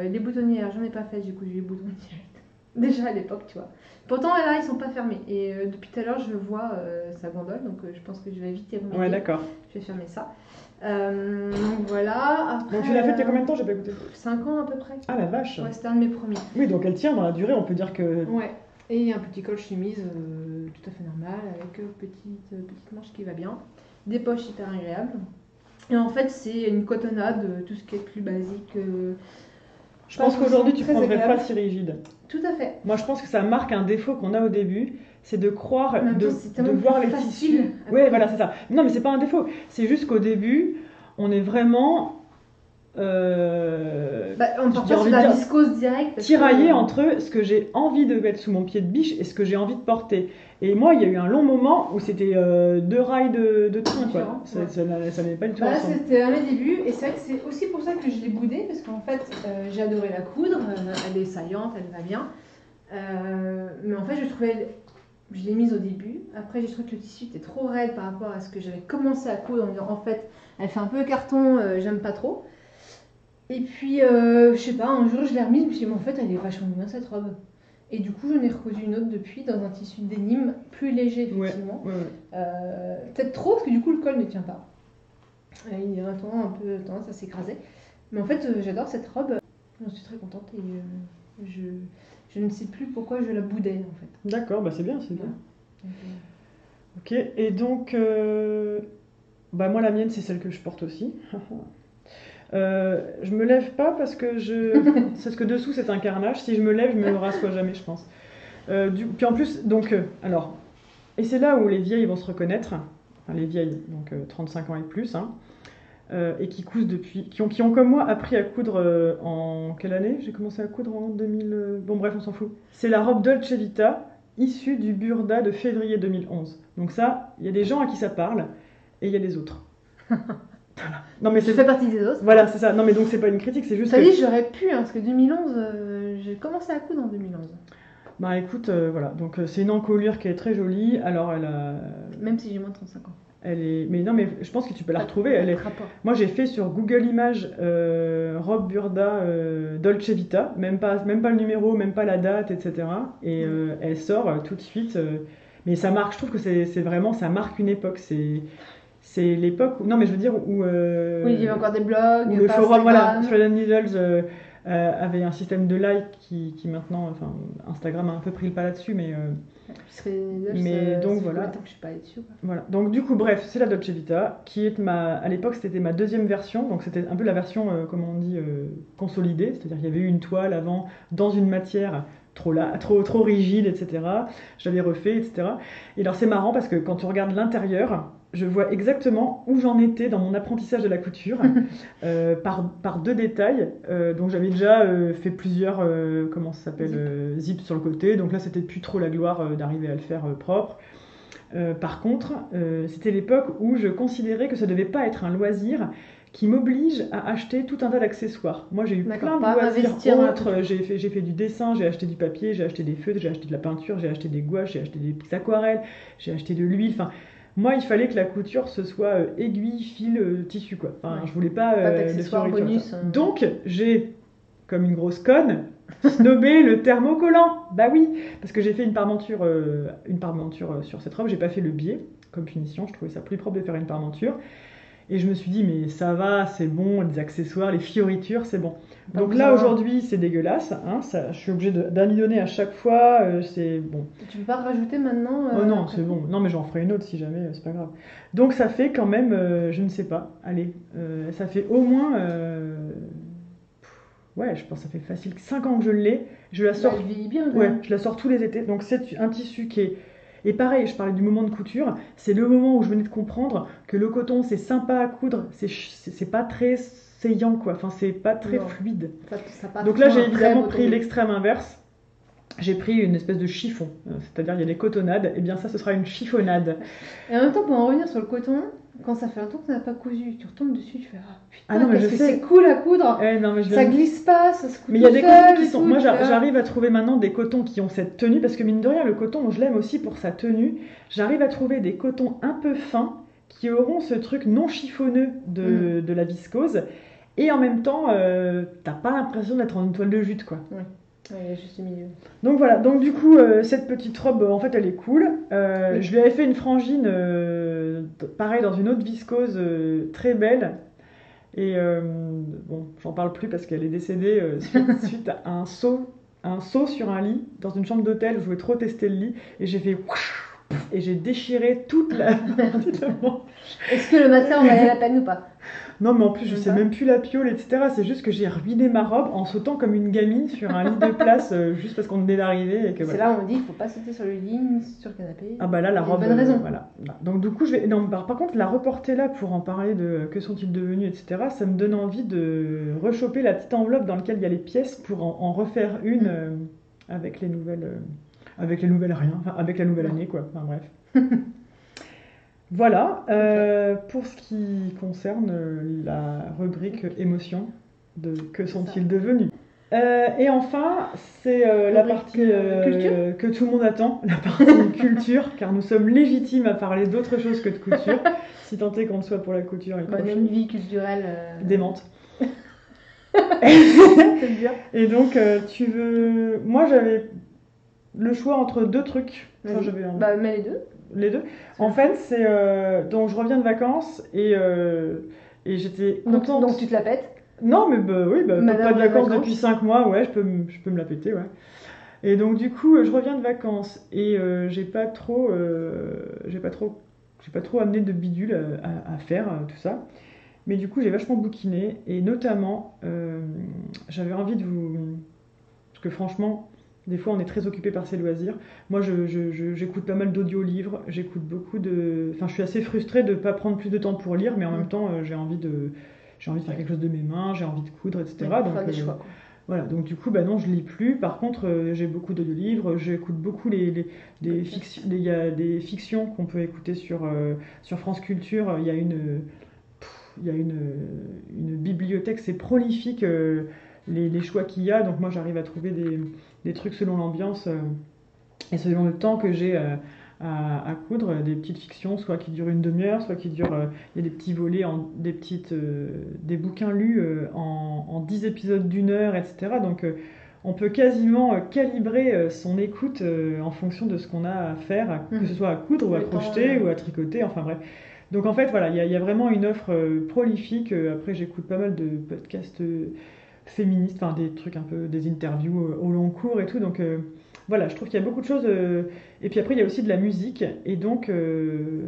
S1: Les boutonnières, j'en ai pas fait, j'ai cousu les boutons direct. déjà à l'époque, tu vois. Pourtant, là, ils sont pas fermés. Et depuis tout à l'heure, je vois ça gondole, donc je pense que je vais vite y remédier.
S2: Ouais, d'accord.
S1: Je vais fermer ça. Donc voilà. Après,
S2: Donc tu l'as fait il y a combien de temps? J'ai pas écouté.
S1: 5 ans à peu près.
S2: Ah la vache.
S1: Ouais, c'était un de mes premiers.
S2: Oui, donc elle tient dans la durée, on peut dire que...
S1: Ouais. Et un petit col chemise tout à fait normal, avec petite manche qui va bien. Des poches hyper agréables. Et en fait, c'est une cotonnade, tout ce qui est plus basique.
S2: Je pense qu'aujourd'hui, tu
S1: très
S2: prendrais
S1: agréable.
S2: pas si rigide.
S1: Tout à fait.
S2: Moi, je pense que ça marque un défaut qu'on a au début, c'est de croire,
S1: En même
S2: de
S1: temps, c'est tellement
S2: voir
S1: plus
S2: les
S1: facile
S2: tissus.
S1: à
S2: Oui,
S1: couper.
S2: voilà, c'est ça. Non, mais c'est pas un défaut. C'est juste qu'au début, on est vraiment...
S1: On part
S2: j'ai
S1: pas sur
S2: envie de
S1: la
S2: dire
S1: viscose directe. parce
S2: tiraillé
S1: que-
S2: entre ce que j'ai envie de mettre sous mon pied de biche et ce que j'ai envie de porter. Et moi, il y a eu un long moment où c'était 2 rails de train, quoi.
S1: Différent, ouais.
S2: Ça n'allait pas du tout
S1: Bah, là,
S2: ensemble.
S1: c'était à mes débuts, et c'est vrai que c'est aussi pour ça que je l'ai boudée, parce qu'en fait, j'ai adoré la coudre, elle est saillante, elle va bien. Mais en fait, je l'ai mise au début. Après, j'ai trouvé que le tissu était trop raide par rapport à ce que j'avais commencé à coudre, en disant en fait, elle fait un peu carton, j'aime pas trop. Et puis, je sais pas, un jour je l'ai remise, je me suis dit, mais en fait, elle est vachement bien cette robe. Et du coup, j'en ai recousu une autre depuis dans un tissu dénime plus léger,
S2: Ouais,
S1: effectivement.
S2: ouais, ouais.
S1: Peut-être trop, parce que du coup, le col ne tient pas. Il a un peu tendance à s'écraser. Mais en fait, j'adore cette robe. J'en suis très contente et je ne sais plus pourquoi je la boudais, en fait.
S2: D'accord, bah c'est bien, c'est bien.
S1: Donc,
S2: Ok, et donc, bah moi la mienne c'est celle que je porte aussi. Je me lève pas parce que c'est ce que dessous c'est un carnage. Si je me lève, je me rassois jamais, je pense. Puis en plus, donc, alors, et c'est là où les vieilles vont se reconnaître, enfin les vieilles, donc 35 ans et plus, hein, et qui cousent depuis, qui ont comme moi appris à coudre en quelle année? J'ai commencé à coudre en 2000. Bon bref, on s'en fout. C'est la robe Dolce Vita issue du Burda de février 2011. Donc ça, il y a des gens à qui ça parle et il y a les autres. Voilà. Non mais
S1: je
S2: c'est
S1: fais partie des autres.
S2: voilà, c'est ça. Non mais donc c'est pas une critique, c'est juste
S1: Ça
S2: que
S1: dit, j'aurais pu, hein, parce que 2011, j'ai commencé à coudre en 2011.
S2: bah écoute, voilà. Donc c'est une encolure qui est très jolie. Alors
S1: Même si j'ai moins de 35 ans.
S2: elle est mais non mais je pense que tu peux la retrouver, elle est
S1: Rapport.
S2: moi j'ai fait sur Google Images robe Burda Dolce Vita, même pas le numéro, même pas la date, etc. Et elle sort tout de suite. Mais ça marque, je trouve que c'est vraiment, ça marque une époque. C'est l'époque où, non mais je veux dire où,
S1: Oui, il y avait encore des blogs,
S2: où le
S1: pas
S2: forum, voilà,
S1: Instagram.
S2: Thread and Needles avait un système de like qui maintenant, enfin Instagram a un peu pris le pas là-dessus, mais Mais donc,
S1: ça fait
S2: voilà.
S1: combien de temps que je suis pas allée dessus, quoi.
S2: voilà. Donc du coup, bref, c'est la Dolce Vita qui est à l'époque c'était ma deuxième version, donc c'était un peu la version, comme on dit, consolidée, c'est-à-dire qu'il y avait eu une toile avant dans une matière trop rigide, etc. Je l'avais refait, etc. Et alors c'est marrant parce que quand tu regardes l'intérieur, je vois exactement où j'en étais dans mon apprentissage de la couture par 2 détails. Donc j'avais déjà fait plusieurs, comment ça s'appelle, zips sur le côté. Donc là c'était plus trop la gloire d'arriver à le faire propre. Par contre, c'était l'époque où je considérais que ça devait pas être un loisir qui m'oblige à acheter tout un tas d'accessoires. Moi j'ai eu
S1: D'accord,
S2: plein de
S1: pas
S2: loisirs
S1: investir dans la
S2: autres, j'ai fait du dessin, j'ai acheté du papier, j'ai acheté des feutres, j'ai acheté de la peinture, j'ai acheté des gouaches, j'ai acheté des petites aquarelles, j'ai acheté de l'huile, enfin moi il fallait que la couture ce soit aiguille, fil, tissu quoi. Enfin
S1: Ouais.
S2: je voulais pas,
S1: Pas
S2: de
S1: d'accessoires
S2: fioritures,
S1: bonus,
S2: ça. Donc j'ai, comme une grosse conne, snobé le thermocollant. Bah oui, parce que j'ai fait une parmenture sur cette robe, j'ai pas fait le biais comme punition, je trouvais ça plus propre de faire une parmenture. Et je me suis dit, mais ça va, c'est bon, les accessoires, les fioritures, c'est bon.
S1: Pas
S2: Donc
S1: besoin.
S2: là, aujourd'hui, c'est dégueulasse. Hein, ça, je suis obligée d'amidonner à chaque fois. C'est bon.
S1: Tu peux pas rajouter maintenant
S2: Oh non,
S1: après
S2: c'est bon. Non, mais j'en ferai une autre si jamais, c'est pas grave. Donc ça fait quand même, je ne sais pas, allez, ça fait au moins, ouais, je pense que ça fait facile 5 ans que je l'ai. Je la
S1: Bah,
S2: sors,
S1: elle vieillit bien, quand
S2: ouais,
S1: même.
S2: je la sors tous les étés. Donc c'est un tissu qui est... Et pareil, je parlais du moment de couture, c'est le moment où je venais de comprendre que le coton, c'est sympa à coudre, c'est pas très saillant, quoi. Enfin, c'est pas très
S1: Non.
S2: fluide.
S1: Ça part
S2: Donc là, j'ai
S1: un très
S2: évidemment
S1: beau
S2: pris
S1: tombé.
S2: l'extrême inverse. J'ai pris une espèce de chiffon, c'est-à-dire il y a des cotonnades, et bien ça, ce sera une chiffonnade.
S1: Et en même temps, pour en revenir sur le coton, quand ça fait longtemps que tu n'as pas cousu, tu retombes dessus, tu fais ah putain,
S2: Ah non, mais
S1: qu'est-ce
S2: je
S1: que
S2: sais.
S1: c'est cool à coudre.
S2: Non, mais je
S1: Ça
S2: viens de-
S1: glisse pas, ça se coud
S2: Mais il y a
S1: tout
S2: des
S1: seul
S2: cotons qui
S1: et
S2: sont.
S1: tout,
S2: Moi,
S1: tu fais, ah.
S2: j'arrive à trouver maintenant des cotons qui ont cette tenue, parce que mine de rien, le coton, je l'aime aussi pour sa tenue. J'arrive à trouver des cotons un peu fins qui auront ce truc non chiffonneux de la viscose, et en même temps, t'as pas l'impression d'être en une toile de jute, quoi.
S1: Ouais. Ouais, juste au milieu.
S2: Donc voilà, donc du coup, cette petite robe, en fait, elle est cool.
S1: Oui.
S2: Je lui avais fait une frangine, pareil, dans une autre viscose très belle. Et bon, j'en parle plus parce qu'elle est décédée suite à un saut sur un lit dans une chambre d'hôtel où je voulais trop tester le lit. Et j'ai fait whoosh, et j'ai déchiré toute la partie de la manche.
S1: Est-ce que le matelas en valait la peine ou pas?
S2: Non, mais en plus, je
S1: Même
S2: sais
S1: pas.
S2: même plus la piole, etc. C'est juste que j'ai ruiné ma robe en sautant comme une gamine sur un lit de place juste parce qu'on venait d'arriver. Et que
S1: C'est
S2: voilà.
S1: là où on dit qu'il faut pas sauter sur le lit ni sur le canapé.
S2: Ah bah là, la
S1: Il y a une
S2: robe,
S1: bonne raison.
S2: voilà. Donc du coup, je vais... Non, par contre, la reporter là pour en parler de que sont-ils devenus, etc., ça me donne envie de rechoper la petite enveloppe dans laquelle il y a les pièces pour en refaire une avec les nouvelles... avec les nouvelles rien, enfin avec la nouvelle année, quoi. Enfin bref. Voilà, pour ce qui concerne la rubrique émotion de que sont-ils devenus. Et enfin, c'est la
S1: Rubrique,
S2: partie
S1: culture.
S2: que tout le monde attend, la partie culture, car nous sommes légitimes à parler d'autre chose que de couture, si tant est qu'on soit pour la couture et le
S1: Bah,
S2: crochet.
S1: une vie culturelle.
S2: Démente.
S1: C'est bien.
S2: Et donc, tu veux... Moi, j'avais le choix entre deux trucs. Enfin,
S1: Vas-y.
S2: j'avais
S1: Bah, mets les deux.
S2: les deux. En fait, c'est... donc, je reviens de vacances et j'étais contente.
S1: Donc tu te la pètes.
S2: Non, mais bah, oui, bah,
S1: Madame
S2: pas de
S1: les
S2: vacances
S1: vacances.
S2: depuis 5 mois, ouais, je peux me la péter, ouais. Et donc, du coup, je reviens de vacances et j'ai pas trop amené de bidule à faire, tout ça. Mais du coup, j'ai vachement bouquiné et notamment, j'avais envie de vous. Parce que franchement, des fois, on est très occupé par ses loisirs. Moi, j'écoute pas mal d'audiolivres, j'écoute beaucoup de. Enfin, je suis assez frustrée de ne pas prendre plus de temps pour lire, mais en même temps, j'ai envie de faire quelque chose de mes mains, j'ai envie de coudre, etc.
S1: Ouais,
S2: Donc,
S1: faire des choix, quoi.
S2: voilà, donc du coup, bah non, je lis plus. Par contre, j'ai beaucoup d'audiolivres, j'écoute beaucoup il y a des fictions qu'on peut écouter sur France Culture. Il y a une bibliothèque, c'est prolifique les choix qu'il y a. Donc moi, j'arrive à trouver des trucs selon l'ambiance et selon le temps que j'ai à coudre, des petites fictions, soit qui durent une demi-heure, soit qui durent. Il y a des petits volets, des bouquins lus en 10 épisodes d'une heure, etc. Donc on peut quasiment calibrer son écoute en fonction de ce qu'on a à faire, que ce soit à coudre ou à
S1: Le temps,
S2: crocheter ou à tricoter, enfin bref. Donc en fait, voilà, il y a vraiment une offre prolifique. Après, j'écoute pas mal de podcasts féministes, enfin des trucs un peu, des interviews au long cours et tout. Donc voilà, je trouve qu'il y a beaucoup de choses. Et puis après, il y a aussi de la musique. Et donc je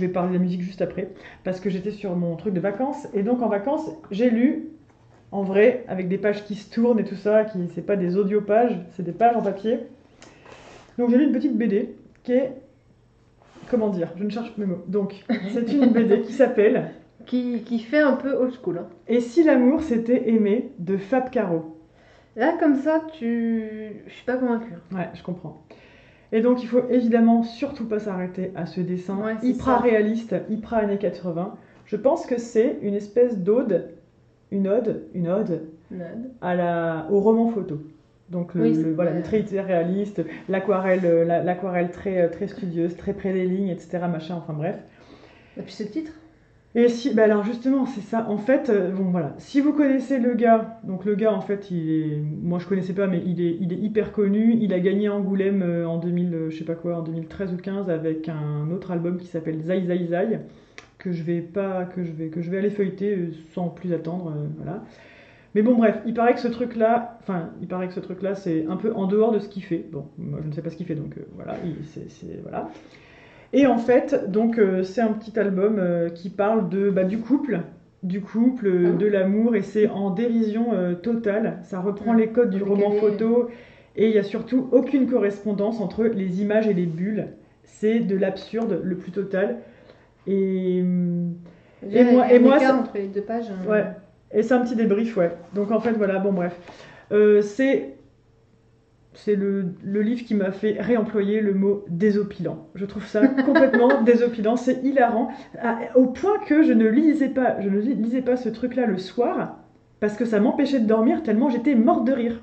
S2: vais parler de la musique juste après, parce que j'étais sur mon truc de vacances. Et donc en vacances, j'ai lu, en vrai, avec des pages qui se tournent et tout ça, c'est pas des audiopages, c'est des pages en papier. Donc j'ai lu une petite BD qui est... Comment dire? Je ne cherche mes mots. Donc, c'est une BD qui s'appelle
S1: Qui fait un peu old school. Hein.
S2: Et si l'amour s'était aimé de Fab Caro.
S1: Là, comme ça, je suis pas convaincue.
S2: Ouais, je comprends. Et donc, il faut évidemment surtout pas s'arrêter à ce dessin
S1: Ouais, c'est
S2: hyper
S1: ça.
S2: réaliste, hyper années 80. Je pense que c'est une espèce une ode
S1: Nod.
S2: au roman photo. Donc
S1: Oui,
S2: voilà,
S1: ouais.
S2: les traits hyper réalistes, l'aquarelle très, très studieuse, très près des lignes, etc. Machin, enfin bref.
S1: Et puis ce titre.
S2: Et si, bah alors justement, c'est ça. En fait, bon voilà, si vous connaissez le gars, donc le gars en fait, moi je connaissais pas, mais il est hyper connu. Il a gagné Angoulême en 2000, je sais pas quoi, en 2013 ou 15 avec un autre album qui s'appelle Zai Zai Zai, que je vais aller feuilleter sans plus attendre, voilà. Mais bon bref, il paraît que ce truc-là, c'est un peu en dehors de ce qu'il fait. Bon, moi je ne sais pas ce qu'il fait, donc voilà, voilà. Et en fait, donc c'est un petit album qui parle du couple, de l'amour, et c'est en dérision totale. Ça reprend les codes du roman photo, et il y a surtout aucune correspondance entre les images et les bulles. C'est de l'absurde le plus total. Et moi,
S1: entre les deux pages.
S2: Ouais. Et c'est un petit débrief, ouais. Donc en fait, voilà, bon bref. C'est le livre qui m'a fait réemployer le mot désopilant. Je trouve ça complètement désopilant, c'est hilarant, au point que je ne lisais pas ce truc-là le soir, parce que ça m'empêchait de dormir tellement j'étais morte de rire.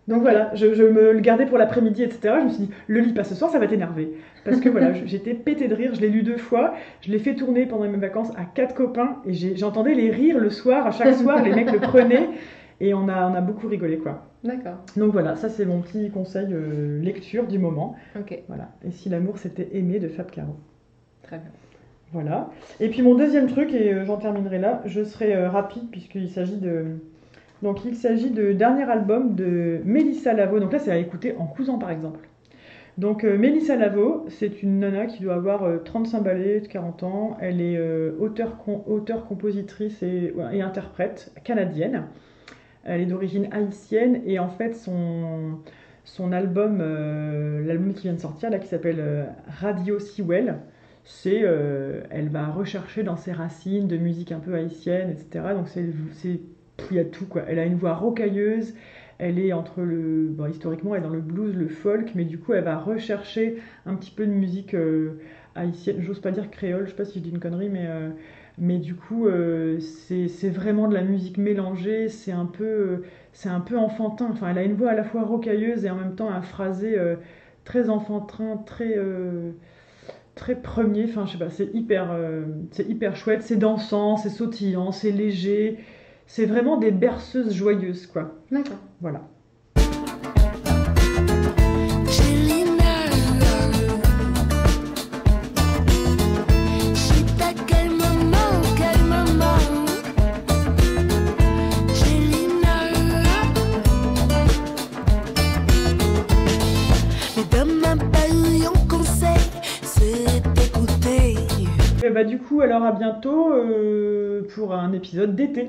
S2: Donc voilà, je me le gardais pour l'après-midi, etc. Je me suis dit, le lis pas ce soir, ça va t'énerver. Parce que voilà, j'étais pétée de rire, je l'ai lu 2 fois, je l'ai fait tourner pendant mes vacances à 4 copains, et j'entendais les rires le soir, à chaque soir, les mecs le prenaient. Et on a beaucoup rigolé, quoi.
S1: D'accord.
S2: Donc voilà, ça c'est mon petit conseil lecture du moment.
S1: Ok.
S2: Voilà. Et si l'amour s'était aimé de Fab Caro.
S1: Très bien.
S2: Voilà. Et puis mon deuxième truc, et j'en terminerai là, je serai rapide puisqu'il s'agit de... Donc il s'agit de dernier album de Mélissa Lavo. Donc là c'est à écouter en cousant par exemple. Donc Mélissa Lavo, c'est une nana qui doit avoir 35 balais, 40 ans. Elle est auteure-compositrice et interprète canadienne. Elle est d'origine haïtienne et en fait son album, l'album qui vient de sortir là, qui s'appelle Radio Sewell, elle va rechercher dans ses racines de musique un peu haïtienne, etc. Donc il y a tout quoi. Elle a une voix rocailleuse, elle est entre historiquement elle est dans le blues, le folk, mais du coup elle va rechercher un petit peu de musique haïtienne. J'ose pas dire créole, je sais pas si je dis une connerie, mais du coup, c'est vraiment de la musique mélangée, c'est un peu enfantin. Enfin, elle a une voix à la fois rocailleuse et en même temps un phrasé très enfantin, très premier. Enfin, je sais pas, c'est hyper chouette, c'est dansant, c'est sautillant, c'est léger. C'est vraiment des berceuses joyeuses, quoi.
S1: D'accord.
S2: Voilà. Du coup, alors à bientôt pour un épisode d'été.